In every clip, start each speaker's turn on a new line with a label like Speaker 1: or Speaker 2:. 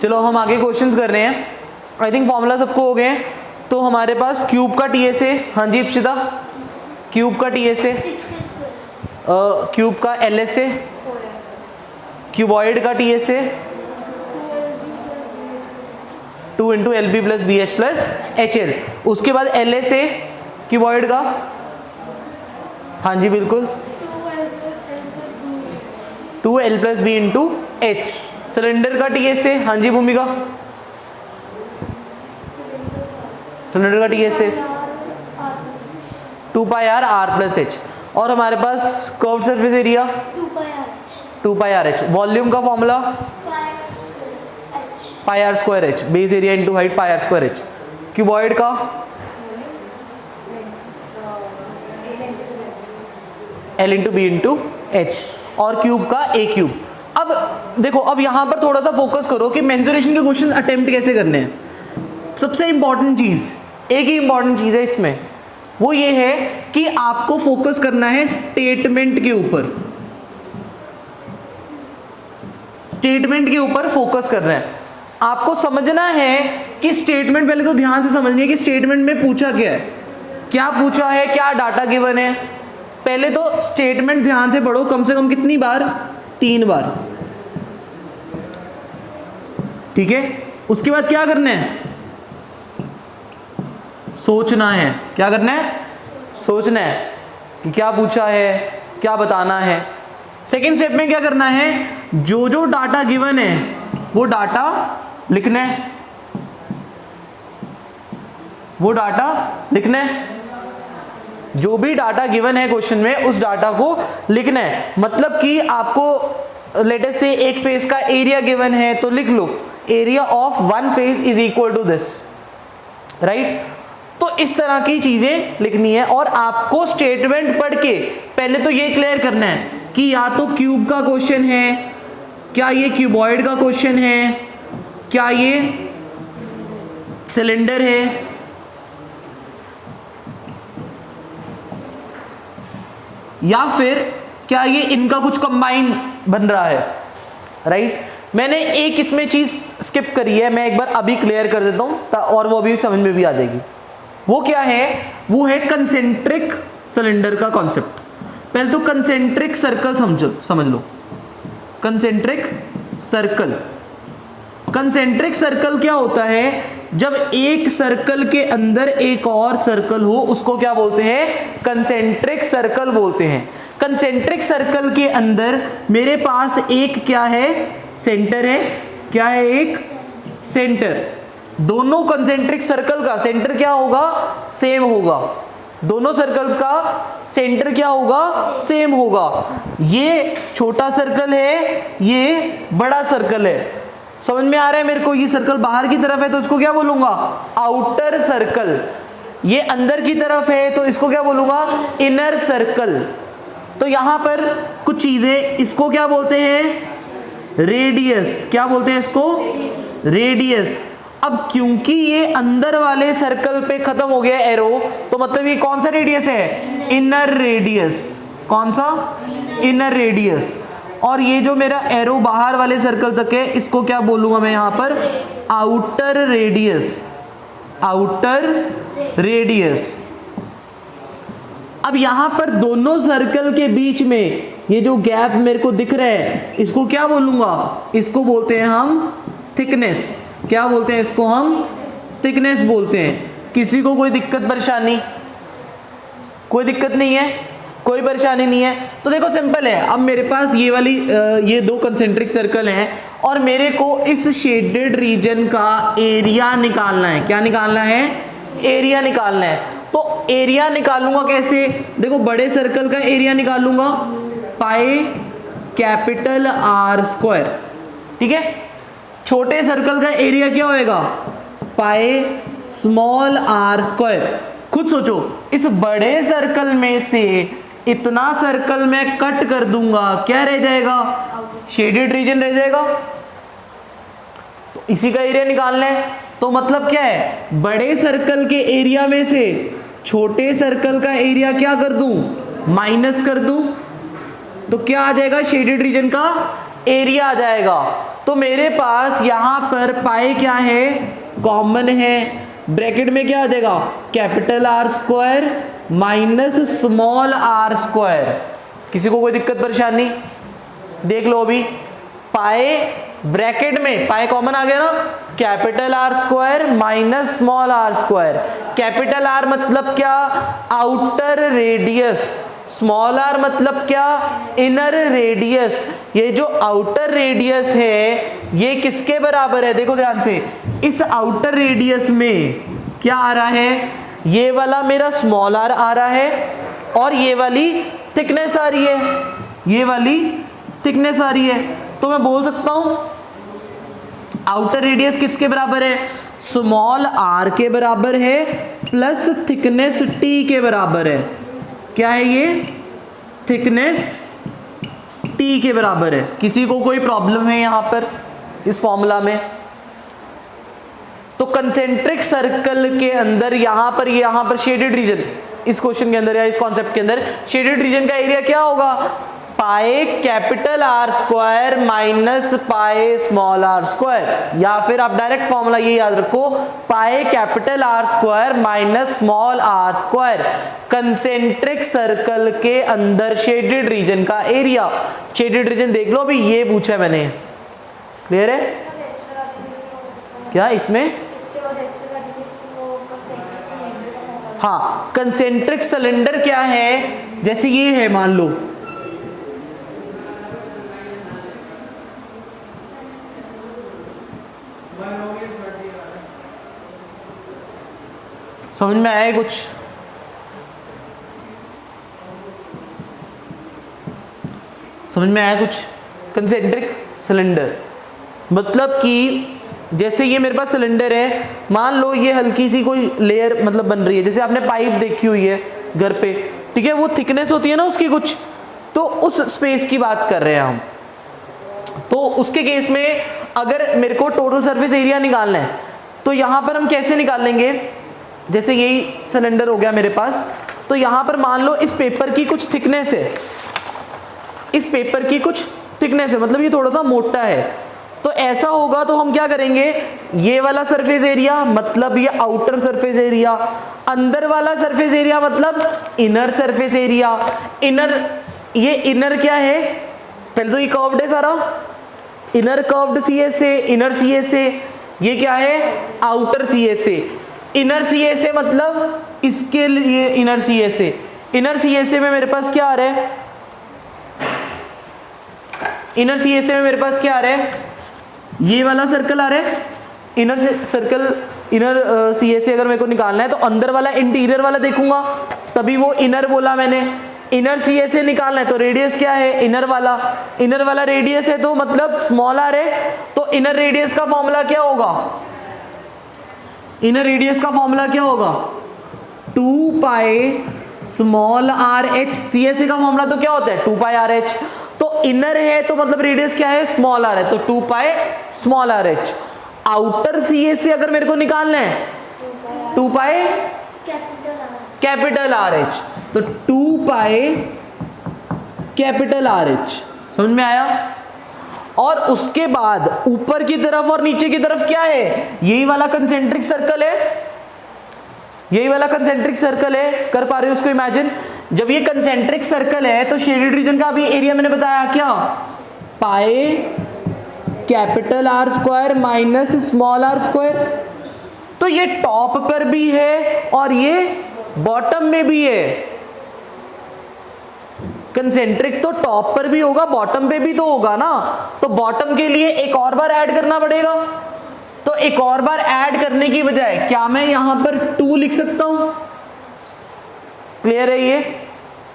Speaker 1: चलो हम आगे क्वेश्चंस कर रहे हैं। आई थिंक फॉर्मूला सबको हो गए। तो हमारे पास क्यूब का टीएस है, हाँ जी इप्सिता, क्यूब का टीएस है, क्यूब का एलएस है, क्यूबॉइड का टीएस है 2 into L B plus B H plus H L. उसके बाद एलएस है क्यूबॉइड का, हाँ जी बिल्कुल 2l plus B into H. Cylinder का टीएस है, हाँ जी भूमिका, सिलेंडर का टीएस है 2 pi R R plus H. और हमारे पास curved surface area 2 pi R H. Volume का formula pi R square H, base area into height pi R square H. Cuboid का L into B into H. और cube का a cube. अब देखो, अब यहां पर थोड़ा सा फोकस करो कि मेंसुरेशन के क्वेश्चन अटेम्प्ट कैसे करने हैं। सबसे इंपॉर्टेंट चीज, एक ही इंपॉर्टेंट चीज है इसमें, वो ये है कि आपको फोकस करना है स्टेटमेंट के ऊपर, स्टेटमेंट के ऊपर फोकस करना है। आपको समझना है कि स्टेटमेंट, पहले तो ध्यान से समझनी है कि स्टेटमेंट में पूछा क्या है, क्या पूछा है, क्या डाटा गिवन है। पहले तो स्टेटमेंट ध्यान से पढ़ो, कम से कम कितनी बार, 3 बार, ठीक है। उसके बाद क्या करना है, सोचना है। क्या करना है, सोचना है कि क्या पूछा है, क्या बताना है। सेकेंड स्टेप में क्या करना है, जो जो डाटा गिवन है वो डाटा लिखना है, वो डाटा लिखना है। जो भी डाटा गिवन है क्वेश्चन में उस डाटा को लिखना है। मतलब कि आपको लेटर से एक फेस का एरिया गिवन है तो लिख लो area of one face is equal to this, right. तो इस तरह की चीजें लिखनी है। और आपको स्टेटमेंट पढ़ के पहले तो ये क्लियर करना है कि या तो क्यूब का क्वेश्चन है, क्या ये क्यूबॉइड का क्वेश्चन है, क्या ये सिलेंडर है, या फिर क्या ये इनका कुछ कंबाइन बन रहा है, राइट। मैंने एक इसमें चीज स्किप करी है, मैं एक बार अभी क्लियर कर देता हूं और वो अभी समझ में भी आ जाएगी। वो क्या है, वो है कंसेंट्रिक सिलेंडर का कॉन्सेप्ट। पहले तो कंसेंट्रिक सर्कल समझ लो। कंसेंट्रिक सर्कल, कंसेंट्रिक सर्कल क्या होता है, जब एक सर्कल के अंदर एक और सर्कल हो उसको क्या बोलते हैं, कंसेंट्रिक सर्कल बोलते हैं। कंसेंट्रिक सर्कल के अंदर मेरे पास एक क्या है, सेंटर है। क्या है, एक सेंटर। दोनों कंसेंट्रिक सर्कल का सेंटर क्या होगा, सेम होगा। दोनों सर्कल्स का सेंटर क्या होगा, सेम होगा। ये छोटा सर्कल है, ये बड़ा सर्कल है। समझ में आ रहा है मेरे को। ये सर्कल बाहर की तरफ है तो इसको क्या बोलूंगा, आउटर सर्कल। ये अंदर की तरफ है तो इसको क्या बोलूंगा, इनर सर्कल। तो यहां पर कुछ चीजें, इसको क्या बोलते हैं, रेडियस। क्या बोलते हैं इसको, रेडियस। अब क्योंकि ये अंदर वाले सर्कल पे खत्म हो गया एरो, तो मतलब ये कौन सा रेडियस है, इनर रेडियस। कौन सा, इनर रेडियस। और ये जो मेरा एरो बाहर वाले सर्कल तक है इसको क्या बोलूंगा मैं यहां पर, आउटर रेडियस। Outer radius. अब यहां पर दोनों सर्कल के बीच में ये जो गैप मेरे को दिख रहा है इसको क्या बोलूंगा, इसको बोलते हैं हम थिकनेस। क्या बोलते हैं इसको हम, थिकनेस बोलते हैं। किसी को कोई दिक्कत परेशानी, कोई दिक्कत नहीं है, कोई परेशानी नहीं है। तो देखो सिंपल है। अब मेरे पास ये वाली ये दो कंसेंट्रिक सर्कल हैं और मेरे को इस शेडेड रीजन का एरिया निकालना है। क्या निकालना है, एरिया निकालना है। तो एरिया निकालूंगा कैसे, देखो बड़े सर्कल का एरिया निकालूंगा पाई कैपिटल आर स्क्वायर, ठीक है। छोटे सर्कल का एरिया क्या होएगा, पाई स्मॉल आर स्क्वायर। खुद सोचो, इस बड़े सर्कल में से इतना सर्कल मैं कट कर दूंगा, क्या रह जाएगा, शेडेड रीजन रह जाएगा। तो इसी का एरिया निकालना है। तो मतलब क्या है, बड़े सर्कल के एरिया में से छोटे सर्कल का एरिया क्या कर दूं, माइनस कर दूं, तो क्या आ जाएगा, शेडेड रीजन का एरिया आ जाएगा। तो मेरे पास यहां पर पाई क्या है, कॉमन है, ब्रैकेट में क्या आ जाएगा, capital R square minus small R square. किसी को कोई दिक्कत परेशानी, देख लो अभी, पाई ब्रैकेट में पाई कॉमन आ गया ना, capital R square minus small R square. Capital R मतलब क्या, आउटर रेडियस, स्मॉल आर मतलब क्या, इनर रेडियस। ये जो आउटर रेडियस है ये किसके बराबर है, देखो ध्यान से, इस आउटर रेडियस में क्या आ रहा है, ये वाला मेरा स्मॉल आर आ रहा है और ये वाली थिकनेस आ रही है, ये वाली थिकनेस आ रही है। तो मैं बोल सकता हूं आउटर रेडियस किसके बराबर है, स्मॉल आर के बराबर है प्लस थिकनेस टी के बराबर है। क्या है ये, थिकनेस टी के बराबर है। किसी को कोई प्रॉब्लम है यहां पर इस फॉर्मूला में? तो कंसेंट्रिक सर्कल के अंदर यहां पर शेडेड रीजन, इस क्वेश्चन के अंदर या इस कॉन्सेप्ट के अंदर शेडेड रीजन का एरिया क्या होगा, pi capital R square minus pi small R square, या फिर आप डायरेक्ट फॉर्मूला ये याद रखो, pi capital R square minus small R square. Concentric circle के अंदर शेडेड रीजन का एरिया, शेडेड रीजन देख लो, अभी ये पूछा है मैंने, क्लियर है क्या इसमें? हाँ, कंसेंट्रिक सिलेंडर क्या है, जैसे ये है मान लो, समझ में आया कुछ? समझ में आया कुछ? कंसेंट्रिक सिलेंडर मतलब कि जैसे ये मेरे पास सिलेंडर है, मान लो ये हल्की सी कोई लेयर मतलब बन रही है, जैसे आपने पाइप देखी हुई है घर पे, ठीक है, वो थिकनेस होती है ना उसकी कुछ, तो उस स्पेस की बात कर रहे हैं हम। तो उसके केस में अगर मेरे को टोटल सरफेस एरिया निकालना है तो यहां पर हम कैसे निकाल लेंगे, जैसे यही सिलेंडर हो गया मेरे पास, तो यहां पर मान लो इस पेपर की कुछ थिकनेस है, इस पेपर की कुछ थिकनेस है, मतलब ये थोड़ा सा मोटा है, तो ऐसा होगा तो हम क्या करेंगे, ये वाला सरफेस एरिया मतलब ये आउटर सरफेस एरिया, अंदर वाला सरफेस एरिया मतलब इनर सरफेस एरिया। इनर, ये इनर क्या है, पहले तो ये कर्व्ड है सारा, इनर कर्व्ड सीएस है, इनर सीएस है, ये क्या है, आउटर सीएस है। इनर सीएस मतलब इसके लिए इनर सीएस है, इनर सीएस में मेरे पास क्या आ रहा है, इनर सीएस में मेरे पास क्या आ रहा है, ये वाला सर्कल आ रहा है, इनर सर्कल, इनर सीएस अगर मेरे को निकालना है तो अंदर वाला इंटीरियर वाला देखूंगा, तभी वो इनर बोला मैंने। इनर सीएस निकालना है तो रेडियस क्या है, इनर वाला रेडियस है, तो मतलब स्मॉल आर है, तो इनर रेडियस का फॉर्मूला क्या होगा, इनर रेडियस का फॉर्मूला क्या होगा, 2 पाई स्मॉल आर एच। सीएस का फॉर्मूला तो क्या होता है, 2 पाई आर एच, तो इनर है तो मतलब रेडियस क्या है, स्मॉल आर है, तो 2 पाई small R H. Outer CS से अगर मेरे को निकालना है 2 पाई कैपिटल आर एच, तो 2 पाई कैपिटल आर एच। समझ में आया? और उसके बाद ऊपर की तरफ और नीचे की तरफ क्या है, यही वाला कंसेंट्रिक सर्कल है, यही वाला कंसेंट्रिक सर्कल है, कर पा रहे हो उसको इमेजिन? जब ये कंसेंट्रिक सर्कल है तो शेडेड रीजन का भी एरिया मैंने बताया क्या, pi capital R square minus small R square. तो ये टॉप पर भी है और ये बॉटम में भी है, कंसेंट्रिक तो टॉप पर भी होगा, बॉटम पे भी तो होगा ना, तो बॉटम के लिए एक और बार ऐड करना पड़ेगा। तो एक और बार ऐड करने की बजाय क्या मैं यहां पर 2 लिख सकता हूं? क्लियर है?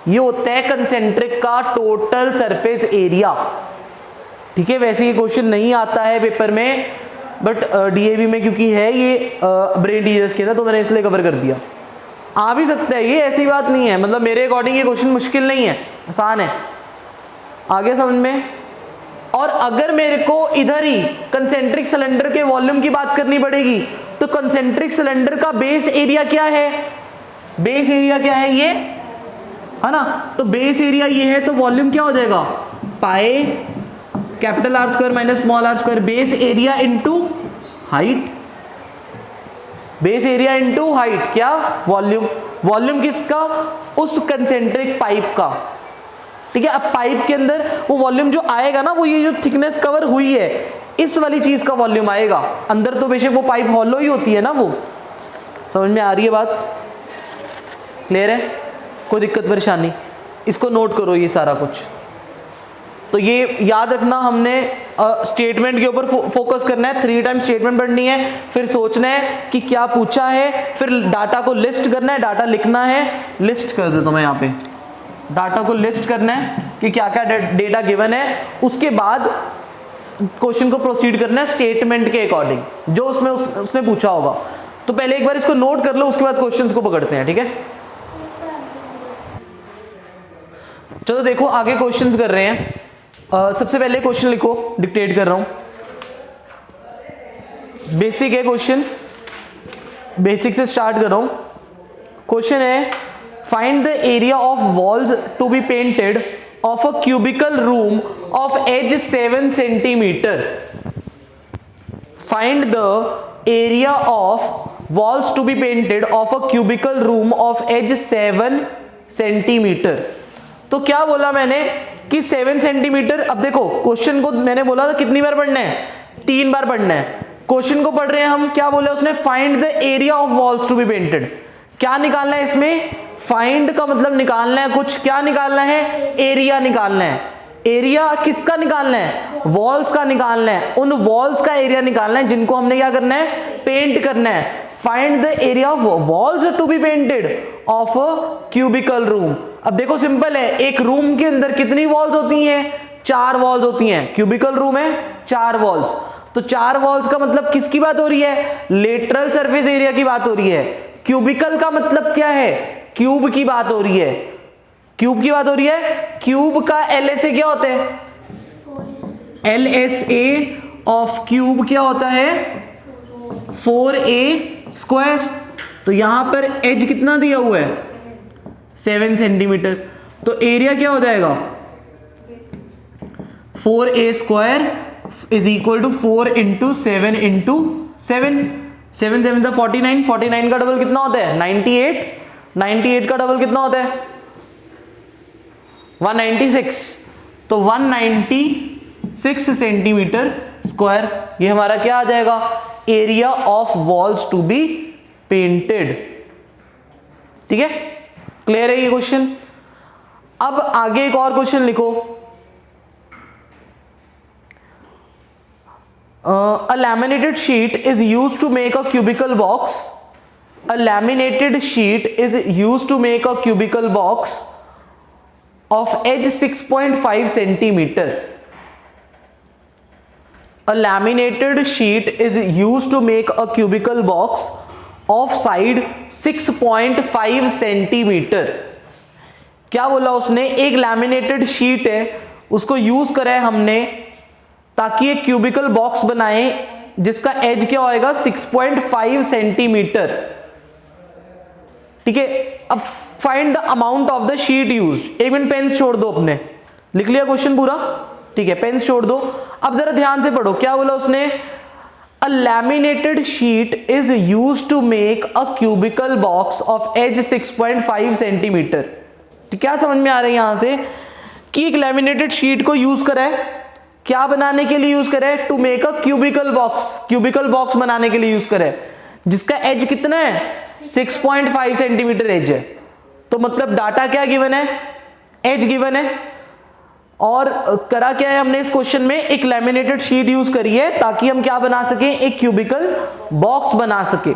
Speaker 1: ये होता है कंसेंट्रिक का टोटल सरफेस एरिया। ठीक है, वैसे ये क्वेश्चन नहीं आता है पेपर में, बट डीएवी में क्योंकि है ये ब्रेन टीचर्स के था तो मैंने इसलिए कवर कर दिया। आ भी सकता है, ये ऐसी बात नहीं है, मतलब मेरे अकॉर्डिंग ये क्वेश्चन मुश्किल नहीं है, आसान है। आगे समझ में? और अगर मेरे को इधर ही कंसेंट्रिक सिलेंडर के वॉल्यूम की बात करनी पड़ेगी तो कंसेंट्रिक सिलेंडर का बेस एरिया क्या है, बेस एरिया क्या है, ये है ना, तो बेस एरिया ये है, तो वॉल्यूम क्या हो जाएगा, pi capital R square minus small R square, base area into height, base area into height, क्या वॉल्यूम, वॉल्यूम किसका, उस कंसेंट्रिक पाइप का, ठीक है। अब पाइप के अंदर वो वॉल्यूम जो आएगा ना, वो ये जो थिकनेस कवर हुई है इस वाली चीज का वॉल्यूम आएगा, अंदर तो बेशक वो पाइप हॉलो ही होती है ना। वो समझ में आ रही है बात, क्लियर है, कोई दिक्कत परेशानी, इसको नोट करो ये सारा कुछ। तो ये याद रखना, हमने स्टेटमेंट के ऊपर फोकस करना है, 3 टाइम स्टेटमेंट पढ़नी है, फिर सोचना है कि क्या पूछा है, फिर डाटा को लिस्ट करना है, डाटा लिखना है, लिस्ट कर देता हूं मैं यहाँ पे, डाटा को लिस्ट करना है कि क्या क्या डेटा गिवन है, उसके बाद क्वेश्चन को प्रोसीड करना है स्टेटमेंट के अकॉर्डिंग जो उसमें उसने पूछा होगा। तो पहले एक बार इसको नोट कर लो, उसके बाद क्वेश्चंस को पकड़ते हैं, ठीक है। चलो देखो आगे क्वेश्चंस कर रहे हैं। सबसे पहले क्वेश्चन लिखो, डिक्टेट कर रहा हूं, बेसिक है क्वेश्चन, बेसिक से स्टार्ट कर रहा हूं। क्वेश्चन है, find the area of walls to be painted of a cubical room of edge 7 centimetre. Find the area of walls to be painted of a cubical room of edge 7 centimetre. तो क्या बोला मैंने कि 7 centimetre. अब देखो question को मैंने बोला था कितनी बार पढ़ना है, 3 बार पढ़ना है। क्वेश्चन को पढ़ रहे हैं हम, क्या बोला उसने, find the area of walls to be painted. क्या निकालना है इसमें, फाइंड का मतलब निकालना है कुछ, क्या निकालना है, एरिया निकालना है। एरिया किसका निकालना है, वॉल्स का निकालना है, उन वॉल्स का एरिया निकालना है जिनको हमने क्या करना है, पेंट करना है। Find the area of walls to be painted of a cubical room. अब देखो सिंपल है, एक रूम के अंदर कितनी वॉल्स होती हैं, 4 वॉल्स होती हैं, क्यूबिकल रूम है 4 वॉल्स, तो 4 वॉल्स का मतलब किसकी बात हो रही है, लेटरल सरफेस एरिया की बात हो रही है। क्यूबिकल का मतलब क्या है, क्यूब की बात हो रही है, क्यूब की बात हो रही है। क्यूब का LSA क्या होता है, LSA ऑफ क्यूब क्या होता है, 4a स्क्वायर। तो यहां पर एज कितना दिया हुआ है, 7 सेंटीमीटर, तो एरिया क्या हो जाएगा, 4a square is equal to 4 into 7 into 7, 7 7 49, 49 का डबल कितना होता है 98, 98 का डबल कितना होता है 196, तो 196 सेंटीमीटर स्क्वायर, ये हमारा क्या आ जाएगा, area of walls to be painted. ठीक है, क्लियर है ये क्वेश्चन। अब आगे एक और क्वेश्चन लिखो, a laminated sheet is used to make a cubicle box. A laminated sheet is used to make a cubicle box of edge 6.5 centimeter. A laminated sheet is used to make a cubicle box of side 6.5 centimeter. क्या बोला उसने, एक laminated sheet है उसको use करा है हमने ताकि एक क्यूबिकल बॉक्स बनाए जिसका एज क्या होएगा 6.5 सेंटीमीटर। ठीक है, अब find the amount of the sheet used. एक मिनट पेन छोड़ दो, अपने लिख लिया क्वेश्चन पूरा, ठीक है, पेन छोड़ दो। अब जरा ध्यान से पढ़ो, क्या बोला उसने, a laminated sheet is used to make a cubical box of edge 6.5 centimetre. क्या समझ में आ रहा है यहां से कि एक लैमिनेटेड शीट को यूज करा है, क्या बनाने के लिए यूज करे, to make a cubical box, cubical box बनाने के लिए यूज करे जिसका एज कितना है 6.5 सेंटीमीटर एज है। तो मतलब डाटा क्या गिवन है, एज गिवन है, और करा क्या है हमने इस क्वेश्चन में, एक लैमिनेटेड शीट यूज करी है ताकि हम क्या बना सके, एक क्यूबिकल बॉक्स बना सके।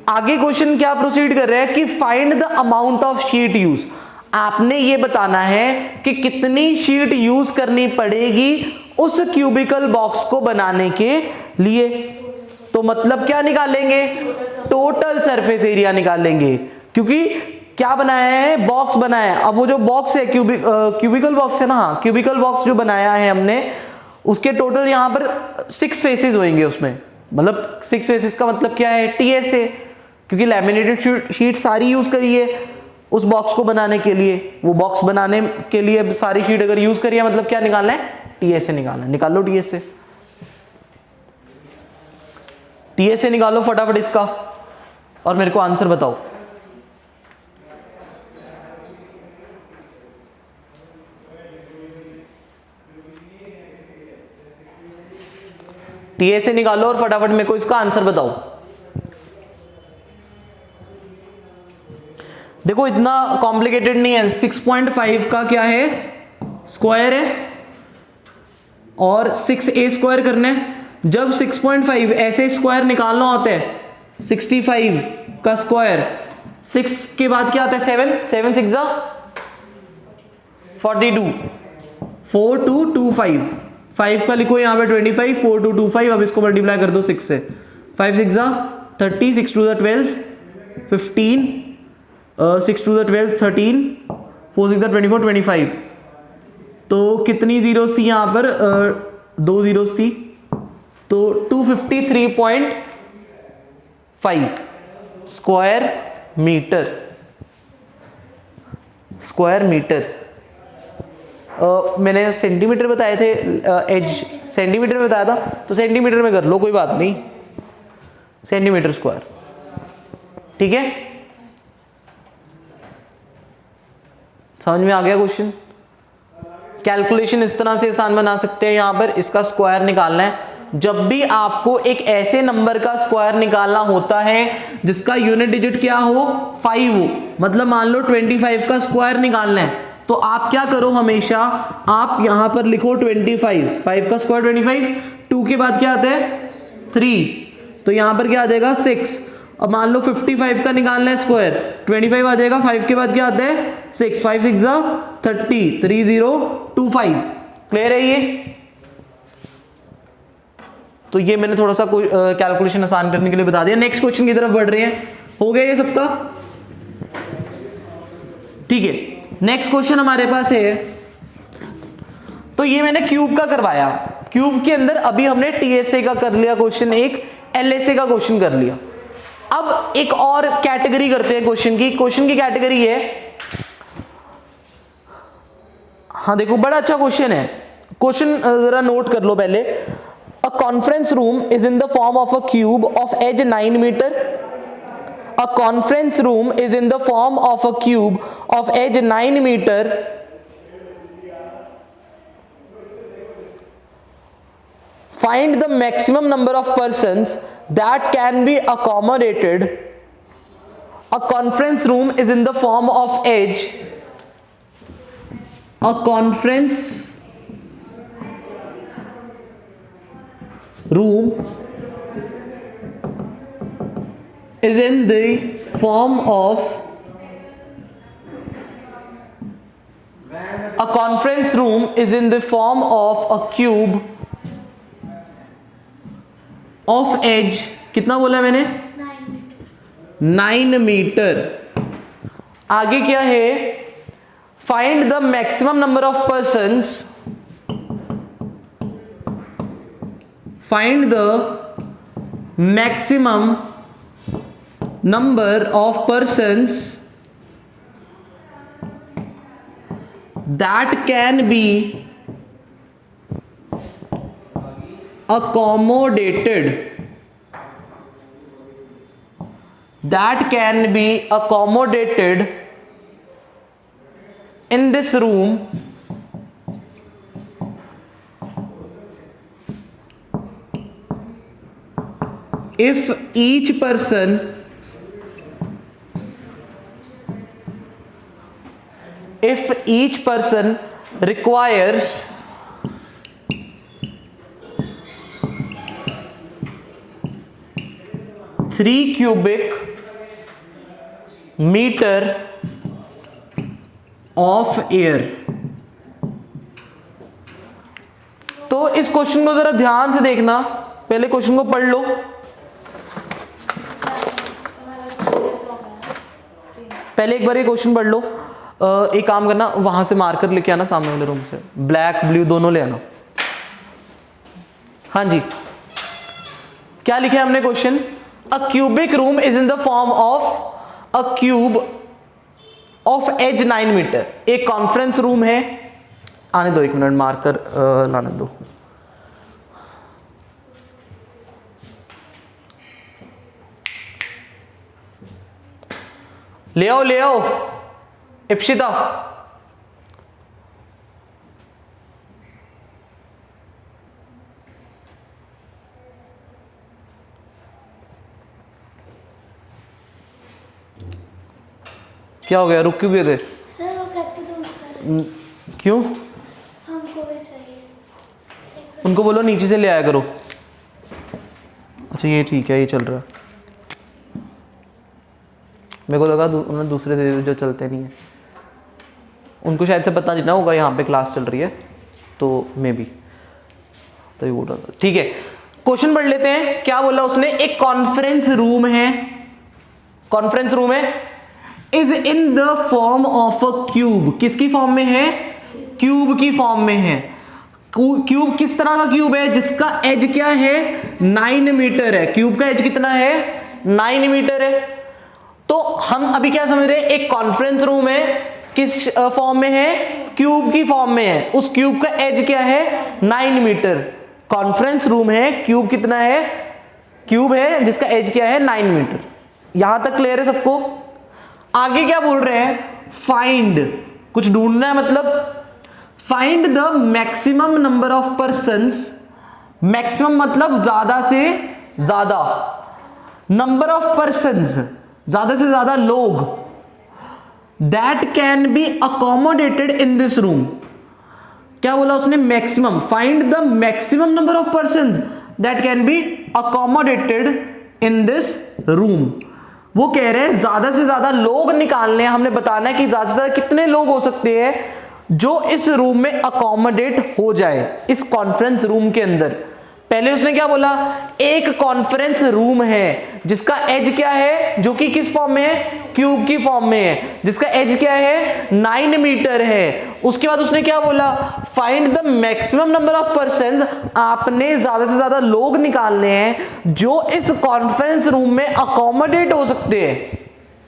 Speaker 1: आगे क्वेश्चन क्या प्रोसीड कर रहे हैं कि find the amount of sheet use. आपने ये बताना है कि कितनी शीट यूज करनी पड़ेगी उस क्यूबिकल बॉक्स को बनाने के लिए। तो मतलब क्या निकालेंगे, टोटल सरफेस एरिया निकालेंगे, क्योंकि क्या बनाया है, बॉक्स बनाया है। अब वो जो बॉक्स है क्यूबिकल बॉक्स है ना, हाँ क्यूबिकल बॉक्स जो बनाया है हमने, उसके टोटल यहां पर 6 फेसेस होंगे उसमें। मतलब 6 फेसेस का मतलब क्या है, TSA, क्योंकि लैमिनेटेड शीट सारी यूज करी है उस बॉक्स को बनाने के लिए। वो बॉक्स बनाने के लिए सारी शीट अगर यूज करिए मतलब क्या निकालना है, टीएसए निकालना है, निकालो टीएसए, टीएसए निकालो फटाफट इसका और मेरे को आंसर बताओ। टीएसए निकालो और फटाफट मेरे को इसका आंसर बताओ। देखो इतना कॉम्प्लिकेटेड नहीं है, 6.5 का क्या है स्क्वायर है और 6a स्क्वायर करने। जब 6.5 ऐसे स्क्वायर निकालना होता है, 65 का स्क्वायर 6 के बाद क्या आता है 7, 7 6 42, 4225, 5 का लिखो यहाँ पे 25, 4225, अब इसको मल्टीप्लाई कर दो 6 से, 5 6 30, 6 2 12, 15, 6 2 12 13, 4 6 24 25। तो कितनी जीरोस थी यहाँ पर, 2 जीरोस थी, तो 253.5 स्क्वायर मीटर, स्क्वायर मीटर। मैंने सेंटीमीटर बताए थे, एज सेंटीमीटर में बताया था, तो सेंटीमीटर में कर लो, कोई बात नहीं, सेंटीमीटर स्क्वायर, ठीक है। समझ में आ गया क्वेश्चन। कैलकुलेशन इस तरह से आसान बना सकते हैं, यहां पर इसका स्क्वायर निकालना है। जब भी आपको एक ऐसे नंबर का स्क्वायर निकालना होता है जिसका यूनिट डिजिट क्या हो 5 हो, मतलब मान लो 25 का स्क्वायर निकालना है, तो आप क्या करो, हमेशा आप यहां पर लिखो 25, 5 का स्क्वायर 25, 2 के बाद क्या आता है 3, तो यहां पर क्या आ जाएगा 6। अब मान लो 55 का निकालना है स्क्वायर, 25 आ जाएगा, 5 के बाद क्या आता है 6, 5 6 30, 3025। क्लियर है ये? तो ये मैंने थोड़ा सा कोई कैलकुलेशन आसान करने के लिए बता दिया। नेक्स्ट क्वेश्चन की तरफ बढ़ रहे हैं, हो गया ये सबका, ठीक है। नेक्स्ट क्वेश्चन हमारे पास है, तो ये मैंने क्यूब का करवाया, क्यूब के अंदर अभी हमने टीएसए का कर लिया क्वेश्चन, एक एलएसए का क्वेश्चन कर लिया। अब एक और कैटेगरी करते हैं क्वेश्चन की। क्वेश्चन की कैटेगरी है, हाँ देखो बड़ा अच्छा क्वेश्चन है, क्वेश्चन जरा नोट कर लो पहले। A conference room is in the form of a cube of edge 9 metre. A conference room is in the form of a cube of edge 9 metre. Find the maximum number of persons that can be accommodated. A conference room is in the form of edge. A conference room is in the form of a conference room is in the form of a cube of edge, कितना बोला मैंने 9 metre. आगे क्या है, find the maximum number of persons, find the maximum number of persons that can be accommodated, that can be accommodated in this room if each person requires 3 cubic meter of air। तो इस question को जरा ध्यान से देखना, पहले question को पढ़ लो। पहले एक बार ये क्वेश्चन पढ़ लो। एक काम करना, वहां से मार्कर लेके आना, सामने वाले रूम से ब्लैक ब्लू दोनों ले आना। हाँ जी, क्या लिखा है हमने question, A cubic room is in the form of a cube of edge 9 metre. एक कॉन्फ्रेंस रूम है आने दो, 1 मिनट मार्कर लाने दो। ले आओ इप्सिता। क्या हो गया, रुक क्यों गए थे?
Speaker 2: सर वो कहते दूसरा
Speaker 1: क्यों?
Speaker 2: हमको भी चाहिए।
Speaker 1: उनको बोलो नीचे से ले आया करो। अच्छा ये ठीक है, ये चल रहा है। मेरे को लगा उन्होंने दूसरे से जो चलते नहीं है, उनको शायद से पता नहीं ना होगा यहाँ पे क्लास चल रही है, तो मे बी तभी बोल रहा था। ठीक है, क्वेश्चन पढ़ लेते हैं। क्या बोला उसने? एक कॉन्फ्रेंस रूम है, कॉन्फ्रेंस रूम है, is in the form of a cube. किसकी फॉर्म में है? क्यूब की फॉर्म में है। क्यूब किस तरह का क्यूब है? जिसका एज क्या है? 9 मीटर है। क्यूब का एज कितना है? 9 मीटर है। तो हम अभी क्या समझ रहे हैं? एक कॉन्फ्रेंस रूम है, किस फॉर्म में है? क्यूब की फॉर्म में है। उस क्यूब का एज क्या है? 9 मीटर। कॉन्फ्रेंस रूम है, क्यूब कितना है? क्यूब है जिसका एज क्या है? 9 मीटर। यहां तक क्लियर है सबको? आगे क्या बोल रहे हैं? फाइंड, कुछ ढूंढना है, मतलब find the maximum number of persons. Maximum मतलब ज्यादा से ज्यादा, नंबर ऑफ पर्सन्स ज्यादा से ज्यादा लोग, that can be accommodated in this room. क्या बोला उसने? Maximum, find the maximum number of persons that can be accommodated in this room. वो कह रहे हैं ज्यादा से ज्यादा लोग निकालने हैं, हमने बताना है कि ज्यादा से ज्यादा कितने लोग हो सकते हैं जो इस रूम में अकोमोडेट हो जाए, इस कॉन्फ्रेंस रूम के अंदर। पहले उसने क्या बोला? एक कॉन्फ्रेंस रूम है जिसका एज क्या है? जो कि किस फॉर्म में है? क्यूब की फॉर्म में है, जिसका एज क्या है? 9 मीटर है। उसके बाद उसने क्या बोला? Find the maximum number of persons. आपने ज्यादा से ज्यादा लोग निकालने हैं जो इस कॉन्फ्रेंस रूम में अकोमोडेट हो सकते हैं,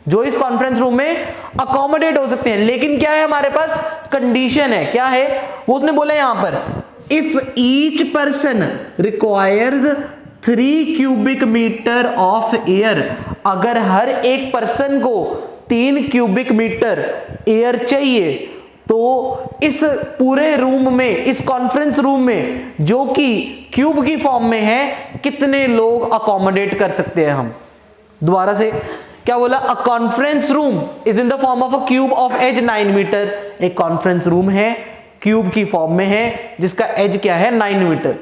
Speaker 1: जो इस कॉन्फ्रेंस रूम में अकोमोडेट हो सकते हैं। लेकिन क्या है हमारे पास? कंडीशन है। क्या है वो? उसने बोला यहां पर, if each person requires 3 cubic metre of air. अगर हर एक पर्सन को 3 क्यूबिक मीटर एयर चाहिए तो इस पूरे रूम में, इस कॉन्फ्रेंस रूम में जो कि क्यूब की फॉर्म में है, कितने लोग अकोमोडेट कर सकते हैं हम? दोबारा से क्या बोला? A conference room is in the form of a cube of edge 9 metre. एक कॉन्फ्रेंस रूम है, क्यूब की फॉर्म में है, जिसका एज क्या है? 9 मीटर।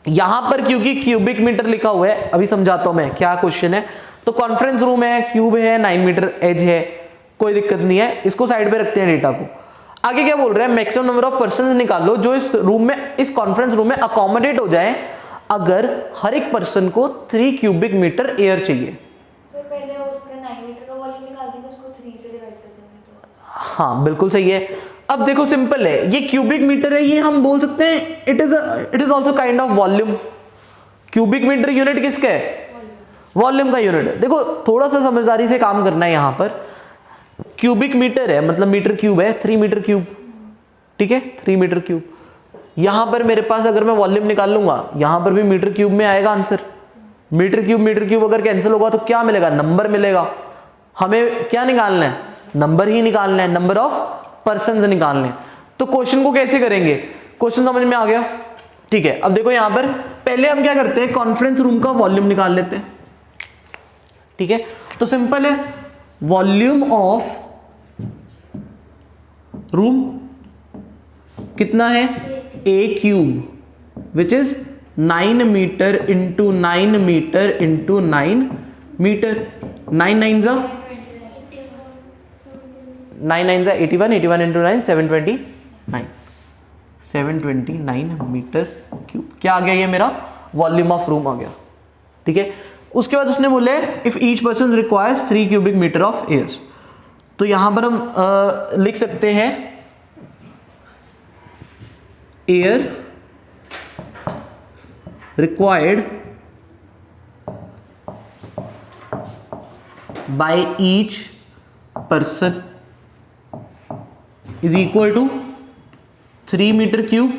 Speaker 1: यहां पर क्योंकि क्यूबिक मीटर लिखा हुआ है, अभी समझाता हूं मैं क्या क्वेश्चन है। तो कॉन्फ्रेंस रूम है, क्यूब है, 9 मीटर एज है, कोई दिक्कत नहीं है, इसको साइड पे रखते हैं डेटा को। आगे क्या बोल रहे हैं? मैक्सिमम नंबर ऑफ पर्सन निकालो जो इस रूम में, इस कॉन्फ्रेंस रूम में अकोमोडेट हो जाए अगर हर एक पर्सन को 3 क्यूबिक मीटर एयर चाहिए।
Speaker 2: सर पहले उसका 9 मीटर का वॉल्यूम निकाल देंगे, उसको 3 से डिवाइड कर देंगे तो।
Speaker 1: हाँ बिल्कुल सही है। अब देखो सिंपल है, ये क्यूबिक मीटर है, ये हम बोल सकते हैं it is also kind of volume. Cubic metre unit किसका है? वॉल्यूम का यूनिट है। देखो थोड़ा सा समझदारी से काम करना है। यहां पर क्यूबिक मीटर है मतलब मीटर क्यूब है, 3 मीटर क्यूब, ठीक है, 3 मीटर क्यूब। यहां पर मेरे पास अगर मैं वॉल्यूम निकाल लूंगा, यहां पर भी मीटर क्यूब में आएगा आंसर। मीटर क्यूब अगर कैंसिल होगा तो क्या मिलेगा? नंबर मिलेगा। हमें क्या निकालना है? नंबर ही निकालना है, नंबर ऑफ पर्सन्स निकालने। तो क्वेश्चन को कैसे करेंगे? क्वेश्चन समझ में आ गया? ठीक है, अब देखो यहां पर पहले हम क्या करते हैं? कॉन्फ्रेंस रूम का वॉल्यूम निकाल लेते हैं, ठीक है। तो सिंपल है, वॉल्यूम ऑफ रूम कितना है? A cube which is 9 metre into 9 metre into 9 metre. 9 9 जा 9 9 जा 81, 81 इंटू 9 729, 729 मीटर क्यूब। क्या आ गया? ये मेरा वॉल्यूम ऑफ रूम आ गया, ठीक है। उसके बाद उसने बोले if each person requires 3 cubic metre of air. तो यहां पर हम लिख सकते हैं air required by each person is equal to 3 metre cube,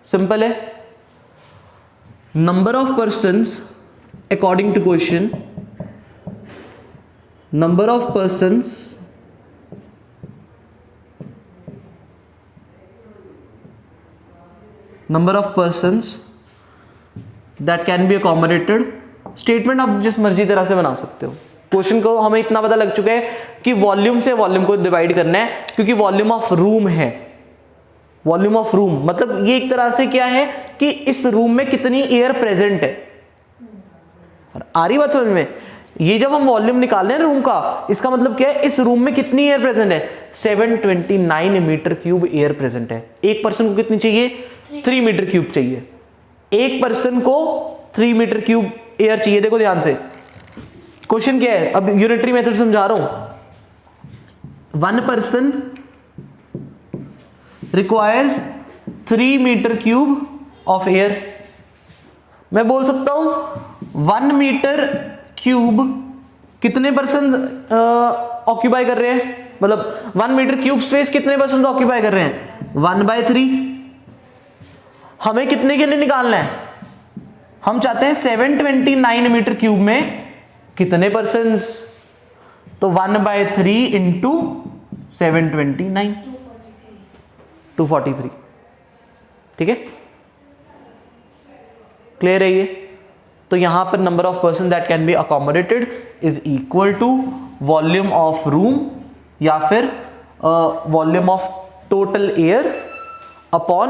Speaker 1: simple है। Number of persons according to question, number of persons that can be accommodated. Statement आप जिस मर्जी तरह से बना सकते हो। क्वेश्चन को हमें इतना पता लग चुका है कि वॉल्यूम से वॉल्यूम को डिवाइड करना है, क्योंकि वॉल्यूम ऑफ रूम है। वॉल्यूम ऑफ रूम मतलब ये एक तरह से क्या है कि इस रूम में कितनी एयर प्रेजेंट है। आ रही बात समझ में? ये जब हम वॉल्यूम निकाल रहे हैं रूम का, इसका मतलब क्या है, इस रूम में कितनी एयर प्रेजेंट है? 729 मीटर क्यूब एयर प्रेजेंट है। एक पर्सन को कितनी चाहिए? 3 मीटर क्यूब चाहिए। एक पर्सन को 3 मीटर क्यूब एयर चाहिए। देखो ध्यान से, क्वेश्चन क्या है, अब यूनिटरी मेथड समझा रहा हूं। 1 person requires 3 metre cube of air. मैं बोल सकता हूं 1 मीटर क्यूब कितने पर्सन ऑक्यूपाई कर रहे हैं, मतलब 1 मीटर क्यूब स्पेस कितने पर्सन ऑक्यूपाई कर रहे हैं? 1/3। हमें कितने के लिए निकालना है? हम चाहते हैं 729 मीटर क्यूब में कितने पर्सन्स, तो 1/3 इंटू 729, 243। ठीक है, क्लियर है ये? तो यहां पर number of person that can be accommodated is equal to volume of room या फिर volume of total air upon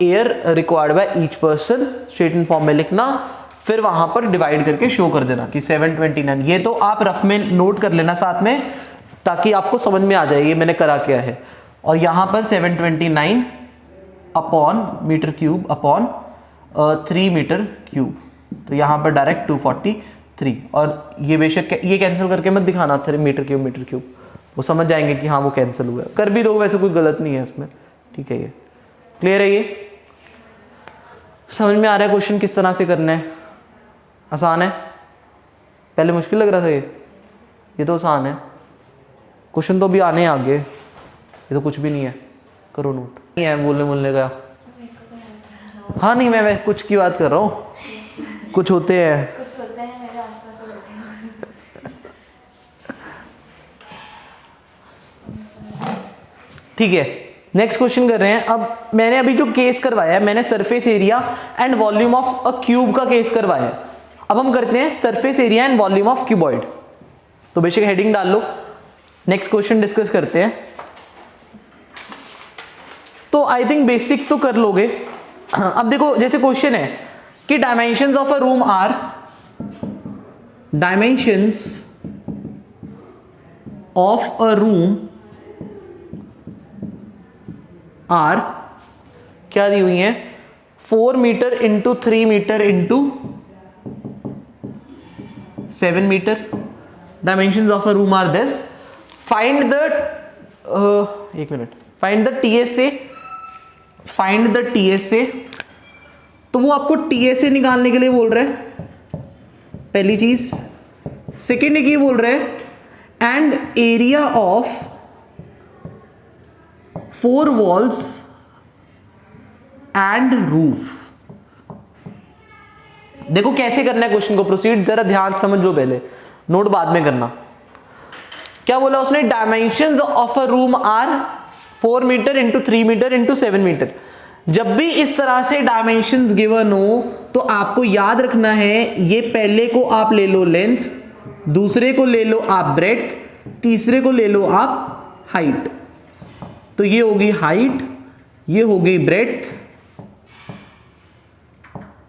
Speaker 1: air required by each person. स्ट्रेटन फॉर्म में लिखना, फिर वहां पर डिवाइड करके शो कर देना कि 729। ये तो आप रफ में नोट कर लेना साथ में, ताकि आपको समझ में आ जाए ये मैंने करा क्या है। और यहां पर 729 upon metre cube upon 3 metre cube, तो यहां पर डायरेक्ट 243। और ये बेशक ये कैंसिल करके मत दिखाना 3 मीटर क्यूब, वो समझ जाएंगे कि हाँ वो कैंसिल हुआ है। कर भी दो, वैसे कोई गलत नहीं है इसमें। ठीक है, ये क्लियर है? ये समझ में आ रहा है क्वेश्चन किस तरह से करना है? आसान है? पहले मुश्किल लग रहा था ये तो आसान है। क्वेश्चन तो भी आने हैं आगे, ये तो कुछ भी नहीं है। करो नोट, नहीं है बोलने का। हाँ नहीं, मैं कुछ की बात कर रहा हूँ, कुछ होते हैं
Speaker 2: मेरे आसपास बैठे हैं।
Speaker 1: ठीक है, नेक्स्ट क्वेश्चन कर रहे हैं। अब मैंने अभी जो केस करवाया है, मैंने surface area and volume of a cube का केस करवाया है। अब हम करते हैं surface area and volume of cuboid. तो बेशक हेडिंग डाल लो, नेक्स्ट क्वेश्चन डिस्कस करते हैं। तो आई थिंक बेसिक तो कर लोगे। अब देखो, जैसे क्वेश्चन है कि dimensions of a room are, dimensions of a room are क्या दी हुई है? 4 metre into 3 metre into 7 metre. Dimensions of a room are this. Find the एक minute, find the TSA, find the TSA. तो वो आपको टीएसए निकालने के लिए बोल रहे हैं, पहली चीज। सेकेंड एक ये बोल रहे हैं and area of 4 walls and roof। देखो कैसे करना है क्वेश्चन को प्रोसीड, जरा ध्यान समझ लो, पहले नोट बाद में करना। क्या बोला उसने? Dimensions of a room are 4 metre into 3 metre into 7 metre. जब भी इस तरह से डायमेंशंस गिवन हो तो आपको याद रखना है, ये पहले को आप ले लो लेंथ, दूसरे को ले लो आप ब्रेड्थ, तीसरे को ले लो आप हाइट। तो ये होगी हाइट, ये हो गई ब्रेड्थ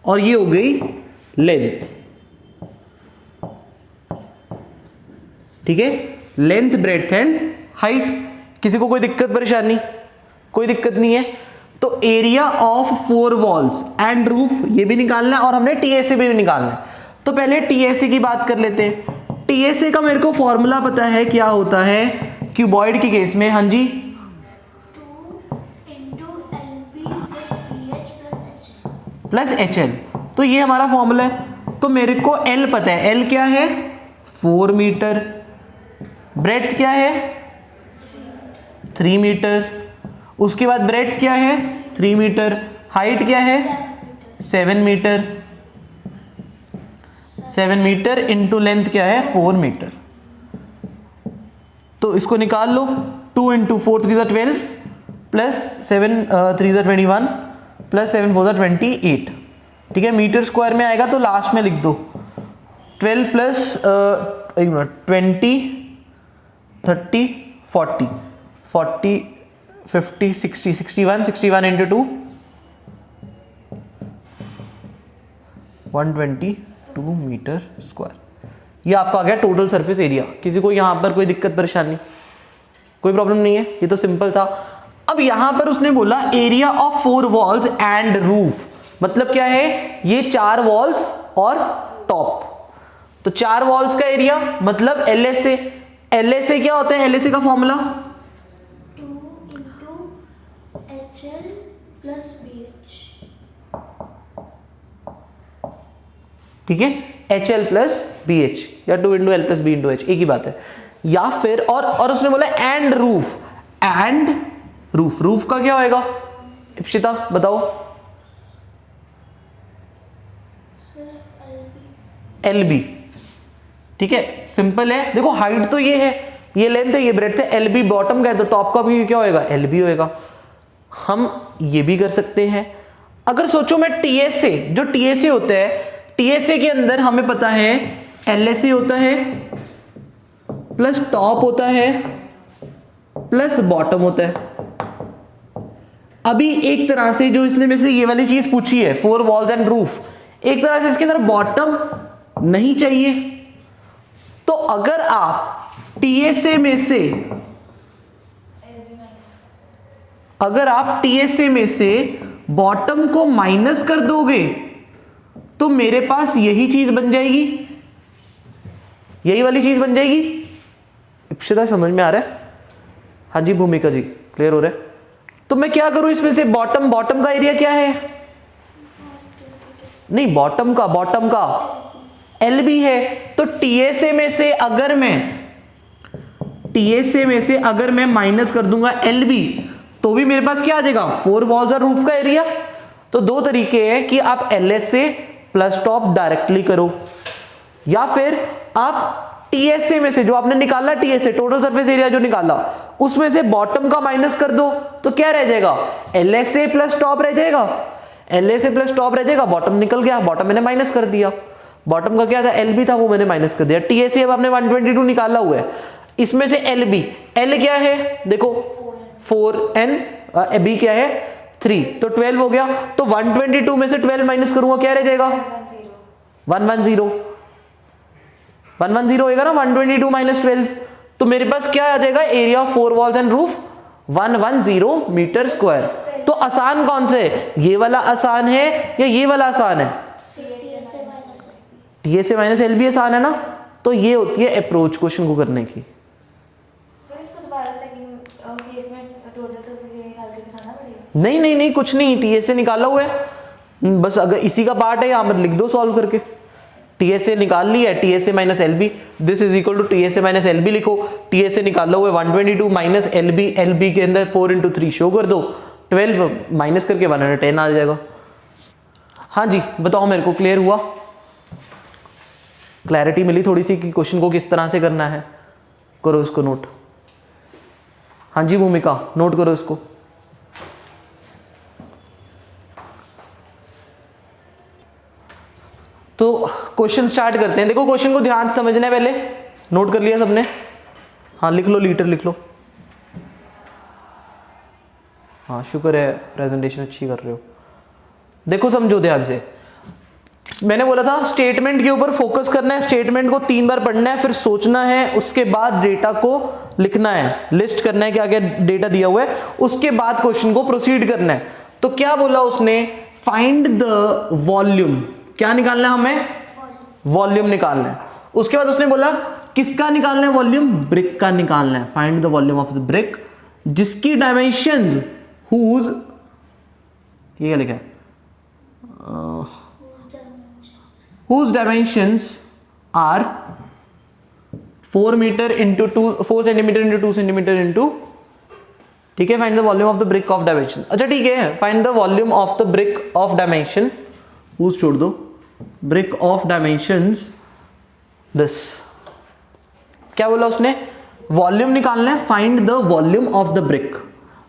Speaker 1: और ये हो गई लेंथ। ठीक है, लेंथ, ब्रेड्थ एंड हाइट। किसी को कोई दिक्कत परेशानी? कोई दिक्कत नहीं है। तो area of 4 walls and roof ये भी निकालना है और हमने टीएसए भी निकालना है। तो पहले टीएसए की बात कर लेते हैं। टीएसए का मेरे को फॉर्मूला पता है, क्या होता है क्यूबॉइड के केस में? हाँ जी, प्लस HL। तो ये हमारा फॉर्मूला है। तो मेरे को L पता है, L क्या है? 4 मीटर। ब्रेड्थ क्या है? 3 मीटर। उसके बाद ब्रेड्थ क्या है 3 मीटर, हाइट क्या है 7 मीटर, 7 मीटर इंटू लेंथ क्या है 4 मीटर। तो इसको निकाल लो, 2 इंटू 4 3 12 प्लस 7 3 21 प्लस 7 4 28। ठीक है, मीटर स्क्वायर में आएगा तो लास्ट में लिख दो 12 प्लस 20 30 40 40 50 60 61 इंटू 2 122 मीटर स्क्वायर। ये आपका आ गया टोटल सरफेस एरिया। किसी को यहां पर कोई दिक्कत परेशानी, कोई प्रॉब्लम नहीं है, ये तो सिंपल था। अब यहां पर उसने बोला area of 4 walls and roof, मतलब क्या है ये 4 वॉल्स और टॉप। तो 4 वॉल्स का एरिया मतलब LSA। LSA क्या होता है, LSA का formula
Speaker 3: 2 into HL plus BH।
Speaker 1: ठीक है, HL प्लस BH या 2 into L plus B into H, एक ही बात है। या फिर और उसने बोला and roof, and roof, roof का क्या होएगा इप्सिता बताओ। LB। ठीक है, सिंपल है। देखो हाइट तो ये है, ये लेंथ है, ये ब्रेड्थ है, LB बॉटम का है तो टॉप का भी क्या होएगा LB होएगा। हम ये भी कर सकते हैं। अगर सोचो मैं TSA, जो TSA होता है, TSA के अंदर हमें पता है LSA होता है प्लस टॉप होता है प्लस बॉटम होता है। अभी एक तरह से जो इसने में से ये वाली चीज पूछी है 4 वॉल्स एंड रूफ, एक तरह से इसके अंदर बॉटम नहीं चाहिए। तो अगर आप TSA में से बॉटम को माइनस कर दोगे तो मेरे पास यही चीज बन जाएगी, यही वाली चीज बन जाएगी। इप्सिता समझ में आ रहा है? हाँ जी भूमिका जी क्लियर हो रहा है? तो मैं क्या करूं इसमें से बॉटम का एरिया क्या है, नहीं बॉटम का LB है। तो TSA में से अगर मैं माइनस कर दूंगा LB तो भी मेरे पास क्या आ जाएगा 4 वॉल्स और रूफ का एरिया। तो दो तरीके हैं कि आप LSA प्लस टॉप डायरेक्टली करो, या फिर आप TSA में से जो आपने निकाला, TSA टोटल सरफेस एरिया जो निकाला, उसमें से बॉटम का माइनस कर दो तो क्या रह जाएगा LSA प्लस टॉप रह जाएगा, LSA प्लस टॉप रह जाएगा। बॉटम निकल गया, बॉटम मैंने माइनस कर दिया, बॉटम का क्या था LB था वो मैंने माइनस कर दिया। TSA अब आपने 122 निकाला हुआ है, इसमें से LB, L क्या है देखो 4N, B क्या है 3, तो 12 हो गया। तो 122 में से 12 माइनस करूंगा क्या रह जाएगा 110 होएगा ना, 122 माइनस 12। तो मेरे पास क्या आ जाएगा area of 4 walls and roof 110 metre square. तो आसान कौन से है, ये वाला आसान है या ये वाला आसान है? TSA माइनस LB आसान है ना। तो ये होती है अप्रोच क्वेश्चन को करने की। नहीं कुछ नहीं, TSA निकाला हुआ है बस। अगर इसी का पार्ट है यहां पर लिख दो सॉल्व करके। TSA निकाल लिया है, TSA minus LB, this is equal to TSA minus LB लिखो। TSA निकाला हुआ है 122 माइनस LB, LB के अंदर 4 इंटू 3 शो कर दो, 12 माइनस करके 110 आ जाएगा। हाँ जी बताओ मेरे को, क्लियर हुआ? क्लैरिटी मिली थोड़ी सी कि क्वेश्चन को किस तरह से करना है? करो इसको नोट। हाँ जी भूमिका नोट करो इसको। तो क्वेश्चन स्टार्ट करते हैं। देखो क्वेश्चन को ध्यान से समझना है, पहले नोट कर लिया सबने? हाँ लिख लो, लीटर लिख लो। हाँ शुक्र है प्रेजेंटेशन अच्छी कर रहे हो। देखो समझो ध्यान से, मैंने बोला था स्टेटमेंट के ऊपर फोकस करना है, स्टेटमेंट को 3 बार पढ़ना है, फिर सोचना है, उसके बाद डेटा को लिखना है, लिस्ट करना है क्या क्या डेटा दिया हुआ है, उसके बाद क्वेश्चन को प्रोसीड करना है। तो क्या बोला उसने, फाइंड द वॉल्यूम, क्या निकालना है हमें? वॉल्यूम निकालना है। उसके बाद उसने बोला किसका निकालना है वॉल्यूम? ब्रिक का निकालना है। Find the volume of the brick जिसकी डायमेंशंस हुज, ये क्या लिखा है, whose dimensions are 4 meter into 4 centimeter into 2 centimeter into ठीक है, find the volume of the brick of dimension. अच्छा ठीक है, find the volume of the brick of dimension, use छोड़ दो, ब्रिक ऑफ डायमेंशंस दिस। क्या बोला उसने, वॉल्यूम निकालना है, find the volume of the brick.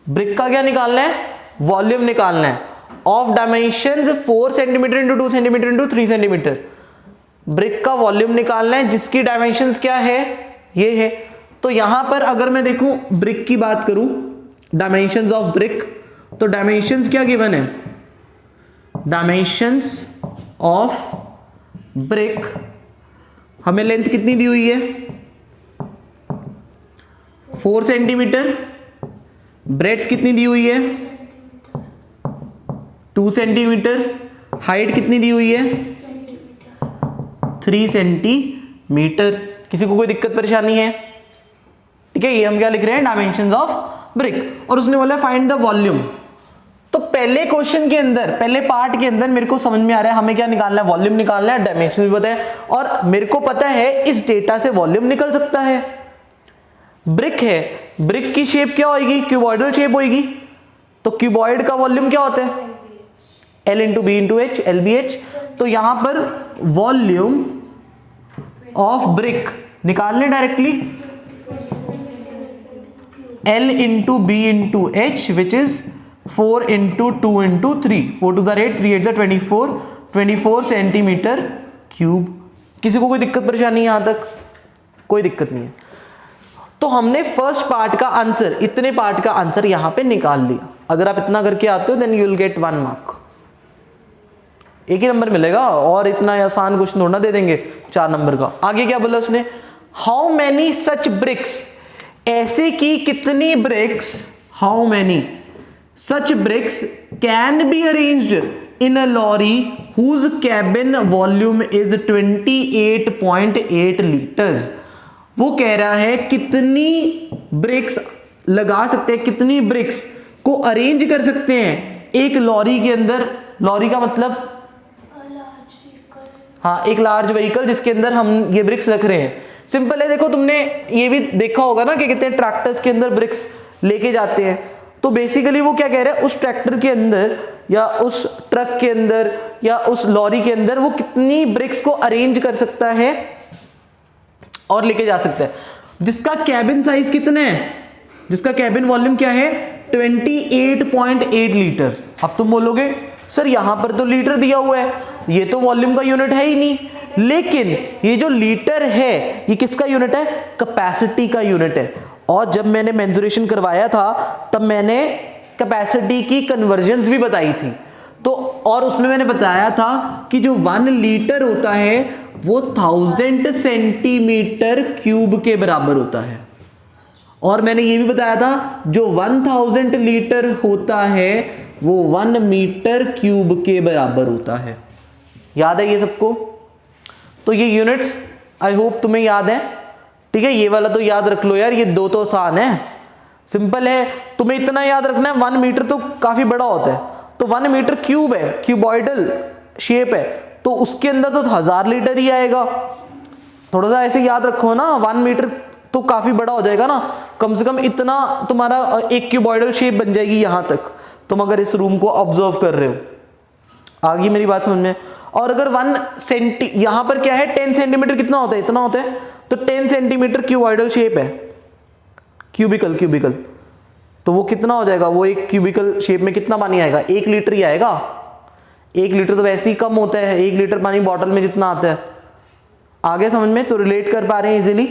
Speaker 1: Brick का क्या निकालना है, वॉल्यूम निकालना है of dimensions 4 centimetre into 2 centimetre into 3 centimetre. Brick का वॉल्यूम निकालना है जिसकी डायमेंशंस क्या है, ये है। तो यहां पर अगर मैं देखूं ब्रिक की बात करूं, डायमेंशंस ऑफ ब्रिक, तो डायमेंशंस क्या गिवन है, डायमेंशंस ऑफ ब्रिक हमें लेंथ कितनी दी हुई है 4 सेंटीमीटर, ब्रेड्थ कितनी दी हुई है 2 सेंटीमीटर, हाइट कितनी दी हुई है 3 सेंटीमीटर। किसी को कोई दिक्कत परेशानी है, ठीक है। ये हम क्या लिख रहे हैं, डायमेंशंस ऑफ ब्रिक, और उसने बोला फाइंड द वॉल्यूम। तो पहले क्वेश्चन के अंदर, पहले पार्ट के अंदर मेरे को समझ में आ रहा है हमें क्या निकालना है, वॉल्यूम निकालना है, डायमेंशन भी पता है, और मेरे को पता है इस डेटा से वॉल्यूम निकल सकता है। ब्रिक है, ब्रिक की शेप क्या होगी, क्यूबॉइडल शेप होगी, तो क्यूबॉइड का वॉल्यूम क्या होता है L into B into H, LBH। तो यहां पर वॉल्यूम ऑफ ब्रिक निकालने directly L into B into H which is 4 into 2 into 3, 4 2 8, 3 8 24 centimetre cube. किसी को कोई दिक्कत परेशानी यहां तक, कोई दिक्कत नहीं है। तो हमने फर्स्ट पार्ट का आंसर, इतने पार्ट का आंसर यहां पे निकाल लिया। अगर आप इतना करके आते हो then you will get 1 mark, एक ही नंबर मिलेगा, और इतना आसान क्वेश्चन थोड़ा दे देंगे 4 नंबर का। आगे क्या बोला उसने, हाउ मैनी सच ब्रिक्स, ऐसे की कितनी bricks, how many such bricks can be arranged in a lorry whose cabin volume is 28.8 litres. वो कह रहा है कितनी ब्रिक्स लगा सकते हैं, कितनी ब्रिक्स को अरेंज कर सकते हैं एक लॉरी के अंदर। लॉरी का मतलब हाँ, एक लार्ज व्हीकल जिसके अंदर हम ये ब्रिक्स रख रहे हैं। सिंपल है, देखो तुमने ये भी देखा होगा ना कि कितने ट्रैक्टर्स के अंदर ब्रिक्स लेके जाते हैं। तो बेसिकली वो क्या कह रहे हैं, उस ट्रैक्टर के अंदर या उस ट्रक के अंदर या उस लॉरी के अंदर वो कितनी ब्रिक्स को अरेंज कर सकता है और लेके जा सकता है, जिसका कैबिन साइज कितना है, जिसका कैबिन वॉल्यूम क्या है 28.8 लीटर। अब तुम बोलोगे सर यहां पर तो लीटर दिया हुआ है, ये तो वॉल्यूम का यूनिट है ही नहीं। लेकिन ये जो लीटर है ये किसका यूनिट है, कैपेसिटी का यूनिट है। और जब मैंने मेंसुरेशन करवाया था तब मैंने कैपेसिटी की कन्वर्जन्स भी बताई थी। तो और उसमें मैंने बताया था कि जो 1 लीटर होता है वो 1000 सेंटीमीटर क्यूब के बराबर होता है। और मैंने ये भी बताया था जो 1000 लीटर होता है वो 1 मीटर क्यूब के बराबर होता है। याद है ये सबको? तो ये यूनिट्स आई होप तुम्हें याद है, ठीक है। ये वाला तो याद रख लो यार, ये 2 तो आसान है, सिंपल है। तुम्हें इतना याद रखना है 1 मीटर तो काफी बड़ा होता है, तो 1 मीटर क्यूब है, क्यूबॉइडल शेप है, तो उसके अंदर तो 1000 लीटर ही आएगा। थोड़ा सा ऐसे याद रखो ना, 1 मीटर तो काफी बड़ा हो जाएगा ना, कम से कम इतना तुम्हारा एक क्यूबॉइडल शेप बन जाएगी यहां तक, तुम अगर इस रूम को ऑब्जर्व कर रहे हो। आगे मेरी बात समझ में। और अगर 1 सेंटी, यहां पर क्या है 10 सेंटीमीटर कितना होता है, इतना होता है, तो 10 सेंटीमीटर क्यूबॉइडल शेप है, क्यूबिकल, तो वो कितना हो जाएगा, वो एक क्यूबिकल शेप में कितना पानी आएगा, 1 लीटर ही आएगा। 1 लीटर तो वैसे ही कम होता है, 1 लीटर पानी बॉटल में जितना आता है। आगे समझ में, तो रिलेट कर पा रहे हैं इजीली,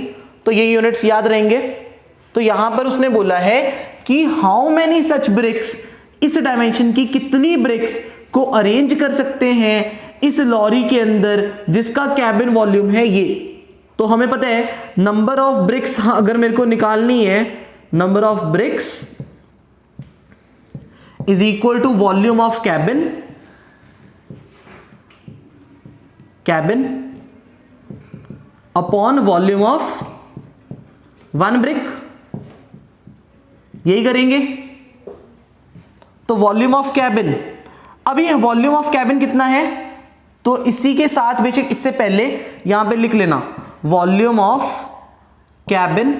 Speaker 1: तो ये यूनिट्स याद रहेंगे। तो यहां पर उसने बोला है कि हाउ मेनी सच ब्रिक्स, इस डायमेंशन की कितनी ब्रिक्स को अरेंज कर सकते हैं इस लॉरी के अंदर जिसका कैबिन वॉल्यूम है ये। तो हमें पता है नंबर ऑफ ब्रिक्स, अगर मेरे को निकालनी है, number of bricks is equal to volume of cabin upon volume of 1 brick, यही करेंगे। तो वॉल्यूम ऑफ कैबिन, अभी वॉल्यूम ऑफ कैबिन कितना है, तो इसी के साथ बेशक इससे पहले यहां पे लिख लेना volume of cabin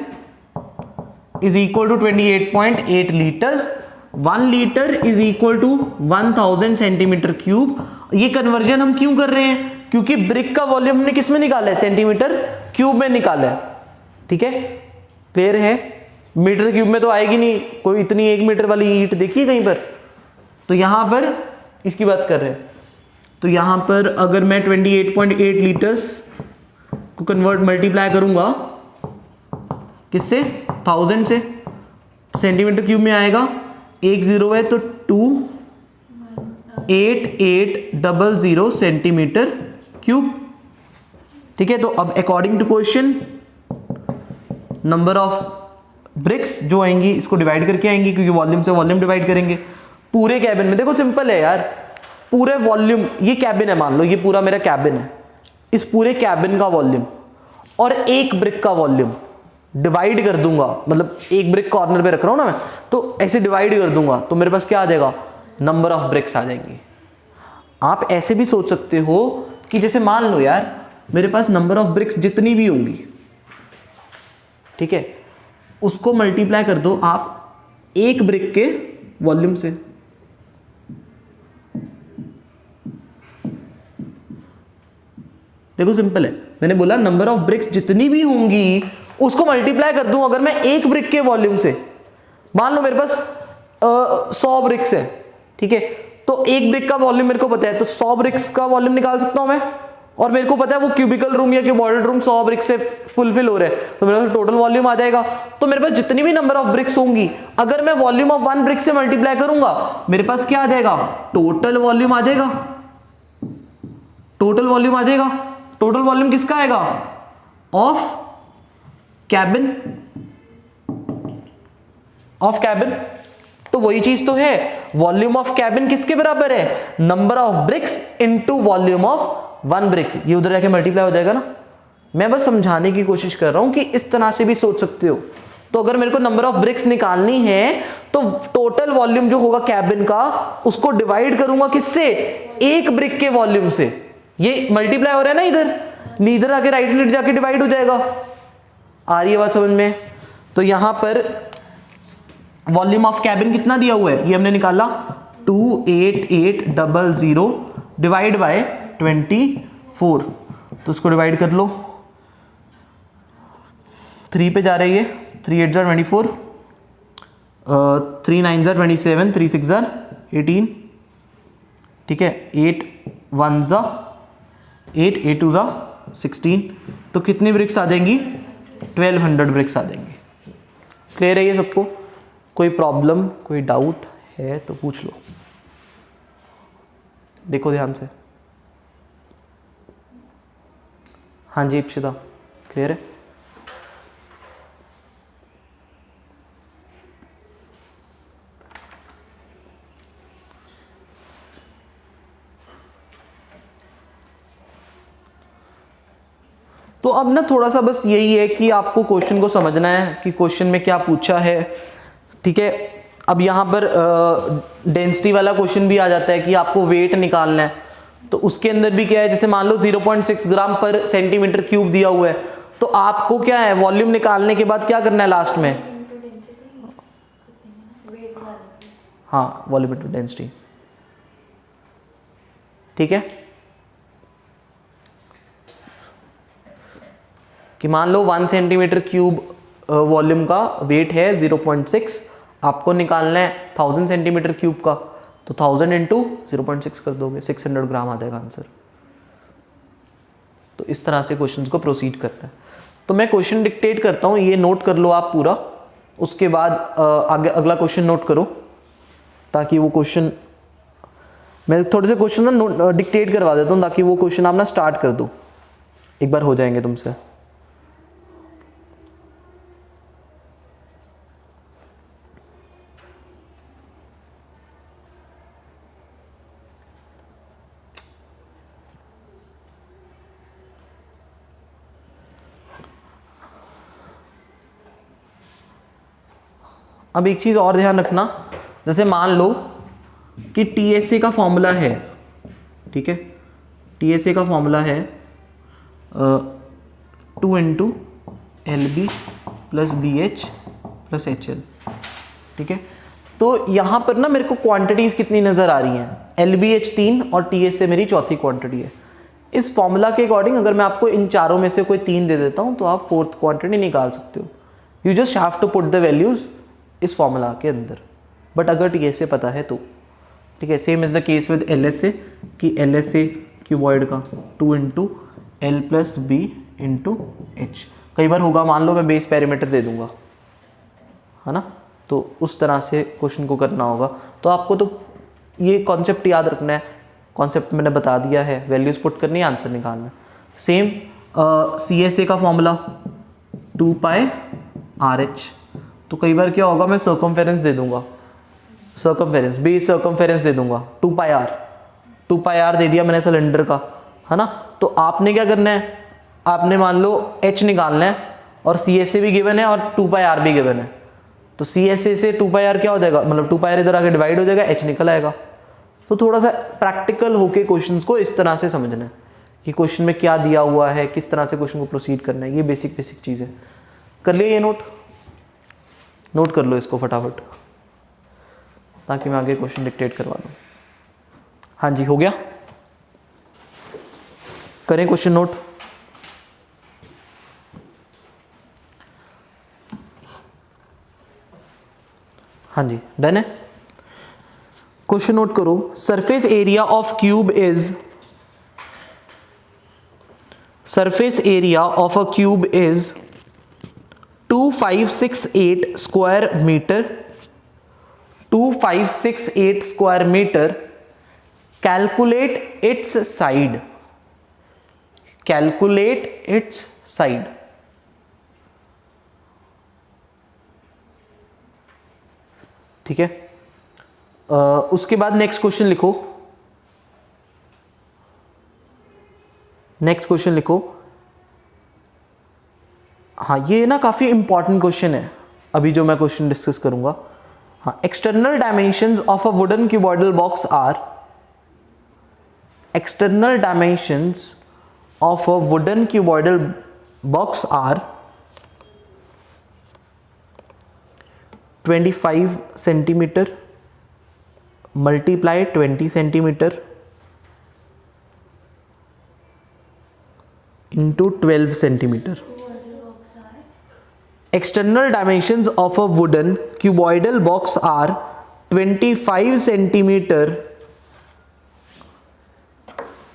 Speaker 1: is equal to 28.8 litres, 1 litre is equal to 1000 centimetre cube. ये कन्वर्जन हम क्यों कर रहे हैं? क्योंकि ब्रिक का वॉल्यूम हमने किस में निकाला है? सेंटीमीटर क्यूब में निकाला है। ठीक है, क्लियर है? मीटर क्यूब में तो आएगी नहीं, कोई इतनी 1 मीटर वाली ईंट देखिए कहीं पर। तो यहां पर इसकी बात कर रहे हैं। तो यहां पर अगर मैं 28.8 लीटर्स को कन्वर्ट मल्टीप्लाई करूंगा किससे? 1000 से, सेंटीमीटर क्यूब में आएगा, 1 0 है तो 28800 सेंटीमीटर क्यूब। ठीक है, तो अब according to question number of bricks जो आएंगी इसको डिवाइड करके आएंगी, क्योंकि वॉल्यूम से वॉल्यूम डिवाइड करेंगे। पूरे कैबिन में देखो सिंपल है यार, पूरे वॉल्यूम, ये कैबिन है मान लो, ये पूरा मेरा कैबिन है, इस पूरे कैबिन का वॉल्यूम और एक ब्रिक का वॉल्यूम डिवाइड कर दूंगा, मतलब एक ब्रिक कॉर्नर पे रख रहा हूं ना मैं, तो ऐसे डिवाइड कर दूंगा तो मेरे पास क्या आ जाएगा? नंबर ऑफ ब्रिक्स आ जाएंगी। आप ऐसे भी सोच सकते हो कि जैसे मान लो यार मेरे पास नंबर ऑफ ब्रिक्स जितनी भी होंगी, ठीक है, उसको मल्टीप्लाई कर दो आप एक ब्रिक के वॉल्यूम से। देखो सिंपल है, मैंने बोला नंबर ऑफ ब्रिक्स जितनी भी होंगी उसको मल्टीप्लाई कर दूं अगर मैं एक ब्रिक के वॉल्यूम से। मान लो मेरे पास 100 ब्रिक्स है, ठीक है, तो एक ब्रिक का वॉल्यूम मेरे को पता है, तो 100 ब्रिक्स का वॉल्यूम निकाल सकता हूं मैं, और मेरे को पता है वो क्यूबिकल रूम या क्यूबॉइडल रूम 100 ब्रिक से फुलफिल हो रहे हैं, तो मेरे पास टोटल वॉल्यूम आ जाएगा। तो मेरे पास जितनी भी नंबर ऑफ ब्रिक्स होंगी अगर मैं वॉल्यूम ऑफ 1 ब्रिक से मल्टीप्लाई करूंगा मेरे पास क्या आ जाएगा? टोटल वॉल्यूम आ जाएगा। टोटल वॉल्यूम आ जाएगा। टोटल वॉल्यूम किसका आएगा? Of cabin. ऑफ कैबिन, तो वही चीज तो है, वॉल्यूम ऑफ कैबिन किसके बराबर है? Number of BRICS into volume of 1 brick. ये उधर जाके मल्टीप्लाई हो जाएगा ना। मैं बस समझाने की कोशिश कर रहा हूं कि इस तरह से भी सोच सकते हो। तो अगर मेरे को नंबर ऑफ ब्रिक्स निकालनी है तो टोटल वॉल्यूम जो होगा कैबिन का उसको डिवाइड करूंगा किससे? एक ब्रिक के वॉल्यूम से। ये मल्टीप्लाई हो रहा है ना इधर, इधर आके राइट हैंड जाके डिवाइड हो जाएगा। आ रही है बात समझ में? तो यहां पर वॉल्यूम ऑफ कैबिन कितना दिया हुआ है ये हमने निकाला, 28800 डिवाइड बाय 24। तो उसको डिवाइड कर लो, 3 पे जा रही है, 3 8 24, 3 9 27, 3 6 18, ठीक है, 8 1 8, 8 2 16। तो कितनी ब्रिक्स आ जाएंगी? 1200 ब्रिक्स आ जाएंगी। क्लियर है ये सबको? कोई प्रॉब्लम, कोई डाउट है तो पूछ लो। देखो ध्यान से। हाँ जी इप्सिता, क्लियर है? तो अब ना थोड़ा सा बस यही है कि आपको क्वेश्चन को समझना है कि क्वेश्चन में क्या पूछा है। ठीक है, अब यहाँ पर डेंसिटी वाला क्वेश्चन भी आ जाता है कि आपको वेट निकालना है, तो उसके अंदर भी क्या है, जैसे मान लो 0.6 ग्राम पर सेंटीमीटर क्यूब दिया हुआ है, तो आपको क्या है, वॉल्यूम निकालने के बाद क्या करना है लास्ट में? हाँ, वॉल्यूम इनटू डेंसिटी। ठीक है, कि मान लो 1 सेंटीमीटर क्यूब वॉल्यूम का वेट है 0.6, आपको निकालना है 1000 सेंटीमीटर क्यूब का, तो 1000 इंटू 0.6 कर दोगे, 600 ग्राम आ जाएगा आंसर। तो इस तरह से क्वेश्चन को प्रोसीड करना है। तो मैं क्वेश्चन डिक्टेट करता हूँ, ये नोट कर लो आप पूरा, उसके बाद आगे अगला क्वेश्चन नोट करो, ताकि वो क्वेश्चन, मैं थोड़े से क्वेश्चन ना डिक्टेट करवा देता हूँ ताकि वो क्वेश्चन आप ना स्टार्ट कर दो, एक बार हो जाएंगे तुमसे। अब एक चीज़ और ध्यान रखना, जैसे मान लो कि TSA का फॉर्मूला है, ठीक है, TSA का फॉर्मूला है 2 into LB plus BH plus HL, ठीक है। तो यहाँ पर ना मेरे को क्वांटिटीज़ कितनी नज़र आ रही हैं, LBH 3 और TSA मेरी चौथी क्वांटिटी है। इस फॉर्मूला के अकॉर्डिंग अगर मैं आपको इन चारों में से कोई 3 दे देता हूँ तो आप फोर्थ क्वांटिटी निकाल सकते हो। You just have to put the values इस फॉर्मूला के अंदर, बट अगर TSA पता है तो, ठीक है। Same is the case with LSA कि LSA क्यूबॉइड का 2 into L plus B into H। कई बार होगा, मान लो मैं बेस पैरामीटर दे दूंगा, है ना, तो उस तरह से क्वेश्चन को करना होगा। तो आपको तो ये कॉन्सेप्ट याद रखना है, कॉन्सेप्ट मैंने बता दिया है, वैल्यूज़ पुट करनी है, आंसर निकालना है। सेम CSA का फॉर्मूला 2 पाई RH। तो कई बार क्या होगा, मैं सर्कमफेरेंस दे दूंगा, सर्कमफेरेंस बेस सर्कमफेरेंस दे दूंगा 2 पाई R दे दिया मैंने सिलेंडर का, है ना। तो आपने क्या करना है, आपने मान लो H निकालना है और CSA भी गिवन है और 2 पाई R भी गिवन है। तो CSA से 2 पाई R क्या हो जाएगा, मतलब 2 पाई R इधर आके डिवाइड हो जाएगा, H निकल आएगा। तो थोड़ा सा प्रैक्टिकल होके क्वेश्चंस को इस तरह से समझना है कि क्वेश्चन में क्या दिया हुआ है, किस तरह से क्वेश्चन को प्रोसीड करना है। ये बेसिक चीज़ है। कर लिया ये नोट कर लो इसको फटाफट, ताकि मैं आगे क्वेश्चन डिक्टेट करवा दूँ। हाँ जी, हो गया, करें क्वेश्चन नोट। हाँ जी, डन है। क्वेश्चन नोट करो। Surface area of cube is, surface area of a cube is 2568 square metre, 2568 square metre. Calculate its side, calculate its side. ठीक है। उसके बाद नेक्स्ट क्वेश्चन लिखो, नेक्स्ट क्वेश्चन लिखो। हाँ, ये ना काफी इंपॉर्टेंट क्वेश्चन है अभी जो मैं क्वेश्चन डिस्कस करूंगा। हाँ, external dimensions of a wooden cuboidal box are, external dimensions of a wooden cuboidal box are 25 centimetre multiply 20 centimetre into 12 centimetre. External dimensions of a wooden cuboidal box are 25 centimetre,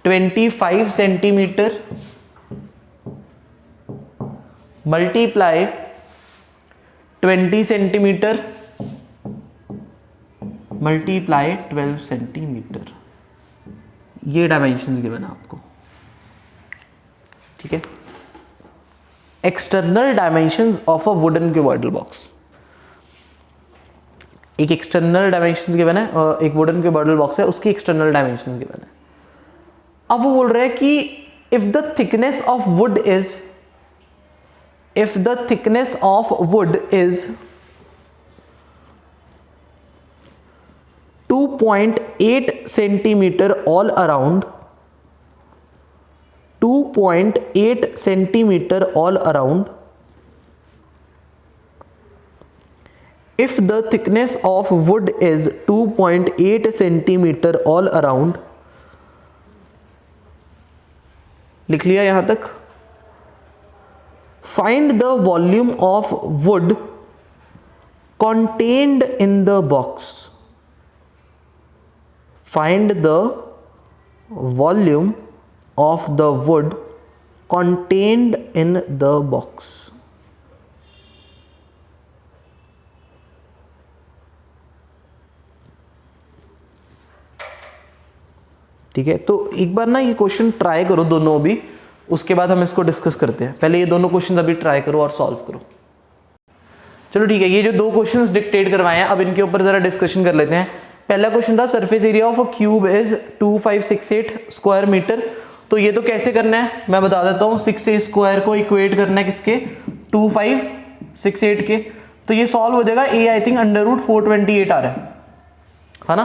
Speaker 1: 25 centimetre multiply 20 centimetre multiply 12 centimetre. ये dimensions given है आपको, ठीक है। External dimensions of a wooden cuboidal box, एक external dimensions given है, एक wooden cuboidal box है, उसकी एक्सटर्नल डायमेंशंस गिवन है। अब वो बोल रहे हैं कि if the thickness of would is, if the thickness of wood is 2.8 centimeter all around, 2.8 centimeter all around, if the thickness of wood is 2.8 centimeter all around, लिख लिया यहां तक। Find the volume of wood contained in the box. Find the volume of the wood contained in the box. ठीक है, तो एक बार ना ये क्वेश्चन ट्राई करो दोनों भी, उसके बाद हम इसको डिस्कस करते हैं। पहले ये दोनों क्वेश्चन अभी ट्राई करो और सॉल्व करो। चलो ठीक है, ये जो दो क्वेश्चंस डिक्टेट करवाए हैं अब इनके ऊपर जरा डिस्कशन कर लेते हैं। पहला क्वेश्चन था surface area of a cube is 2568 square metre. तो ये तो कैसे करना है मैं बता देता हूँ। 6a स्क्वायर को इक्वेट करना है किसके, 2568 के। तो ये सॉल्व हो जाएगा, a आई थिंक √428 आ रहा है ना।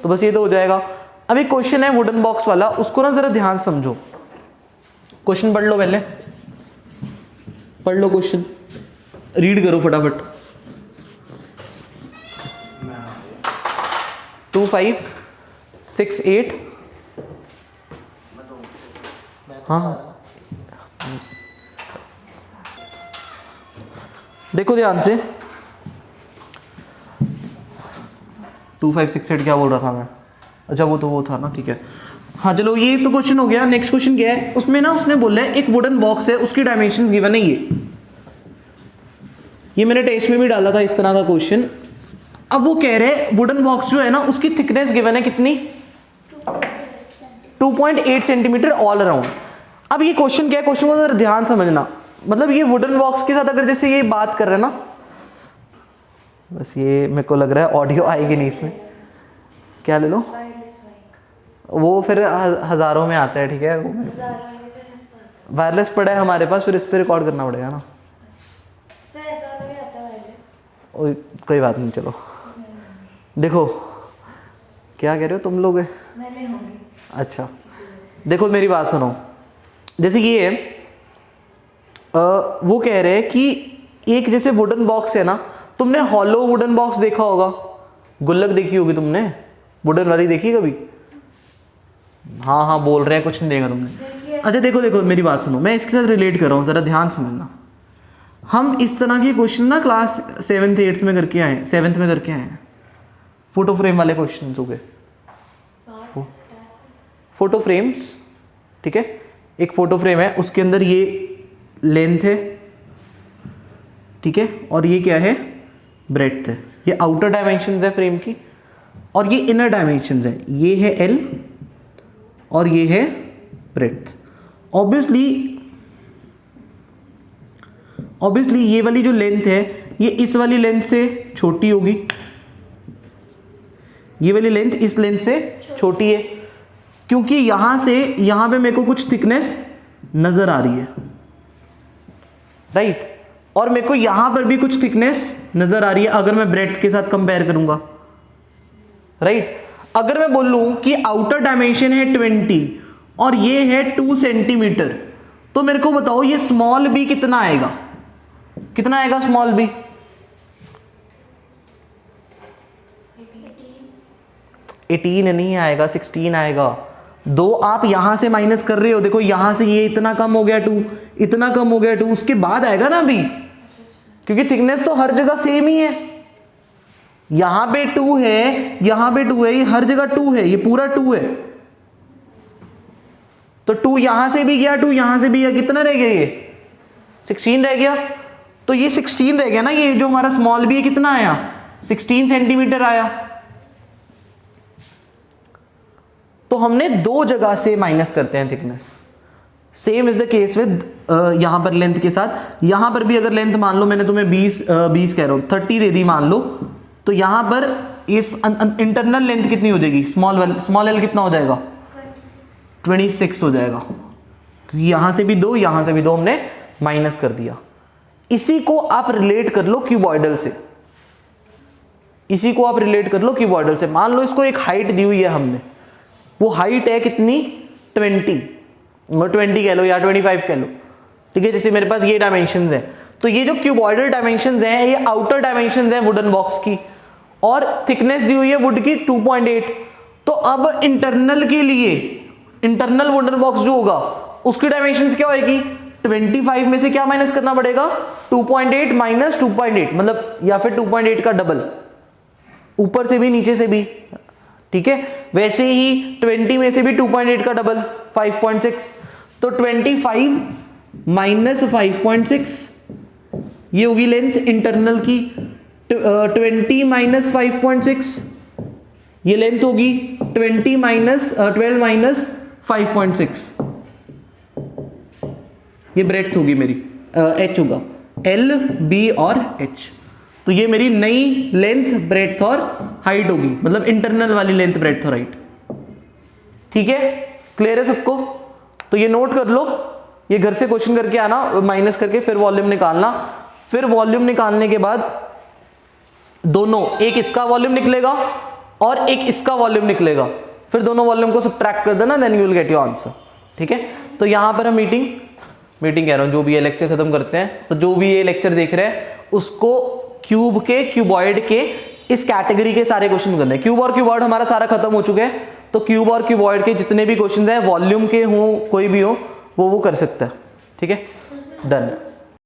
Speaker 1: तो बस ये तो हो जाएगा। अब एक क्वेश्चन है वुडन बॉक्स वाला, उसको ना जरा ध्यान समझो। क्वेश्चन पढ़ लो, पहले पढ़ लो क्वेश्चन, रीड करो फटाफट। 2568 हाँ देखो ध्यान से, 2568 क्या बोल रहा था मैं, अच्छा वो था ना, ठीक है। हाँ चलो ये तो क्वेश्चन हो गया। नेक्स्ट क्वेश्चन क्या है, उसमें ना उसने बोला है एक वुडन बॉक्स है, उसकी डायमेंशंस गिवन है ये मैंने टेस्ट में भी डाला था इस तरह का क्वेश्चन। अब वो कह रहे हैं वुडन बॉक्स जो है ना उसकी थिकनेस गिवन है कितनी, 2.8 सेंटीमीटर ऑल अराउंड। अब ये क्वेश्चन क्या है, क्वेश्चन को जरा ध्यान समझना, मतलब ये वुडन बॉक्स के साथ अगर जैसे ये बात कर रहे हैं ना, बस ये मेरे को लग रहा है ऑडियो आएगी नहीं इसमें, क्या ले लो
Speaker 2: वायरलेस माइक,
Speaker 1: वो फिर हज़ारों में आता है, ठीक है, वो वायरलेस पड़ा है हमारे पास, फिर इस पर रिकॉर्ड करना पड़ेगा ना।
Speaker 2: सर ऐसा वाला भी आता है वायरलेस।
Speaker 1: कोई बात नहीं, चलो देखो क्या कह रहे हो तुम लोग,
Speaker 2: मैं ले होंगी।
Speaker 1: अच्छा देखो मेरी बात सुनो, जैसे ये है वो कह रहे हैं कि एक जैसे वुडन बॉक्स है ना, तुमने हॉलो वुडन बॉक्स देखा होगा, गुल्लक देखी होगी तुमने, वुडन वाली देखी कभी? हाँ हाँ बोल रहे हैं, कुछ नहीं देखा तुमने। अच्छा देखो देखो मेरी बात सुनो, मैं इसके साथ रिलेट कर रहा हूँ, ज़रा ध्यान समझना। हम इस तरह के क्वेश्चन ना क्लास 7th 8th में करके आए हैं, 7th में करके आए हैं, फोटो फ्रेम वाले क्वेश्चन हो गए, फोटो फ्रेम्स, ठीक है। एक फोटो फ्रेम है, उसके अंदर ये लेंथ है, ठीक है, और ये क्या है, ब्रेड्थ है। ये आउटर डायमेंशंस है फ्रेम की, और ये इनर डायमेंशंस है, ये है L और ये है ब्रेड्थ। ऑब्वियसली ये वाली जो लेंथ है ये इस वाली लेंथ से छोटी होगी, ये वाली लेंथ इस लेंथ से छोटी है, क्योंकि यहां से यहां पे मेरे को कुछ थिकनेस नजर आ रही है, राइट, और मेरे को यहां पर भी कुछ थिकनेस नजर आ रही है अगर मैं ब्रेड्थ के साथ कंपेयर करूंगा, राइट। अगर मैं बोलूं कि आउटर डायमेंशन है 20 और ये है 2 सेंटीमीटर, तो मेरे को बताओ ये स्मॉल बी कितना आएगा, कितना आएगा स्मॉल बी? 18 नहीं आएगा, 16 आएगा। दो आप यहां से माइनस कर रहे हो, देखो यहां से ये इतना कम हो गया 2, इतना कम हो गया 2, उसके बाद आएगा ना बी, क्योंकि थिकनेस तो हर जगह सेम ही है, यहां पे 2 है, यहां पे 2 है, ये हर जगह 2 है, ये पूरा 2 है, तो 2 यहां से भी गया, 2 यहां से भी गया, कितना रह गया, ये 16 रह गया। तो ये 16 रह गया ना, ये जो हमारा स्मॉल बी है कितना आया, 16 सेंटीमीटर आया। तो हमने दो जगह से माइनस करते हैं thickness. Same is the case with यहां पर लेंथ के साथ, यहां पर भी अगर लेंथ मान लो मैंने तुम्हें 20 कह रहा हूं 30 दे दी मान लो, तो यहां पर इस इंटरनल लेंथ कितनी हो जाएगी, स्मॉल एल कितना हो जाएगा, 26 हो जाएगा, क्योंकि यहां से भी दो, यहां से भी दो हमने माइनस कर दिया। इसी को आप रिलेट कर लो क्यूबॉइडल से, इसी को आप रिलेट कर लो क्यूबॉइडल से। मान लो इसको एक हाइट दी हुई है हमने, वो हाइट है कितनी 20 कह लो या 25 कह लो, ठीक है। जैसे मेरे पास ये डायमेंशंस हैं, तो ये जो क्यूबॉइडल डायमेंशंस हैं ये आउटर डायमेंशंस हैं वुडन बॉक्स की, और थिकनेस दी हुई है वुड की 2.8। तो अब इंटरनल के लिए, इंटरनल वुडन बॉक्स जो होगा उसकी डायमेंशंस क्या होगी, 25 में से क्या माइनस करना पड़ेगा, 2.8 माइनस 2.8, मतलब या फिर 2.8 का डबल, ऊपर से भी नीचे से भी, ठीक है। वैसे ही 20 में से भी 2.8 का डबल 5.6, तो 25 माइनस 5.6 ये होगी लेंथ इंटरनल की, 20 माइनस 5.6 ये लेंथ होगी 12 माइनस 5.6, ये ब्रेड्थ होगी मेरी, एच होगा, एल बी और एच। तो ये मेरी नई लेंथ ब्रेड्थ और हाइट होगी, मतलब इंटरनल वाली लेंथ ब्रेड्थ और हाइट, ठीक है। क्लियर है सबको? तो ये नोट कर लो, ये घर से क्वेश्चन करके आना, माइनस करके फिर वॉल्यूम निकालना, फिर वॉल्यूम निकालने के बाद दोनों, एक इसका वॉल्यूम निकलेगा और एक इसका वॉल्यूम निकलेगा, फिर दोनों वॉल्यूम को सब्ट्रैक्ट कर देना, then you will get your answer, ठीक है। तो यहां पर हम मीटिंग कह रहा हूं, जो भी ये लेक्चर खत्म करते हैं, तो जो भी ये लेक्चर देख रहे हैं उसको क्यूब के, क्यूबॉइड के इस कैटेगरी के सारे क्वेश्चन करने हैं। क्यूब और क्यूबॉइड हमारा सारा खत्म हो चुका है, तो क्यूब और क्यूबॉइड के जितने भी क्वेश्चन है वॉल्यूम के हों कोई भी हो वो कर सकता है। ठीक है, डन।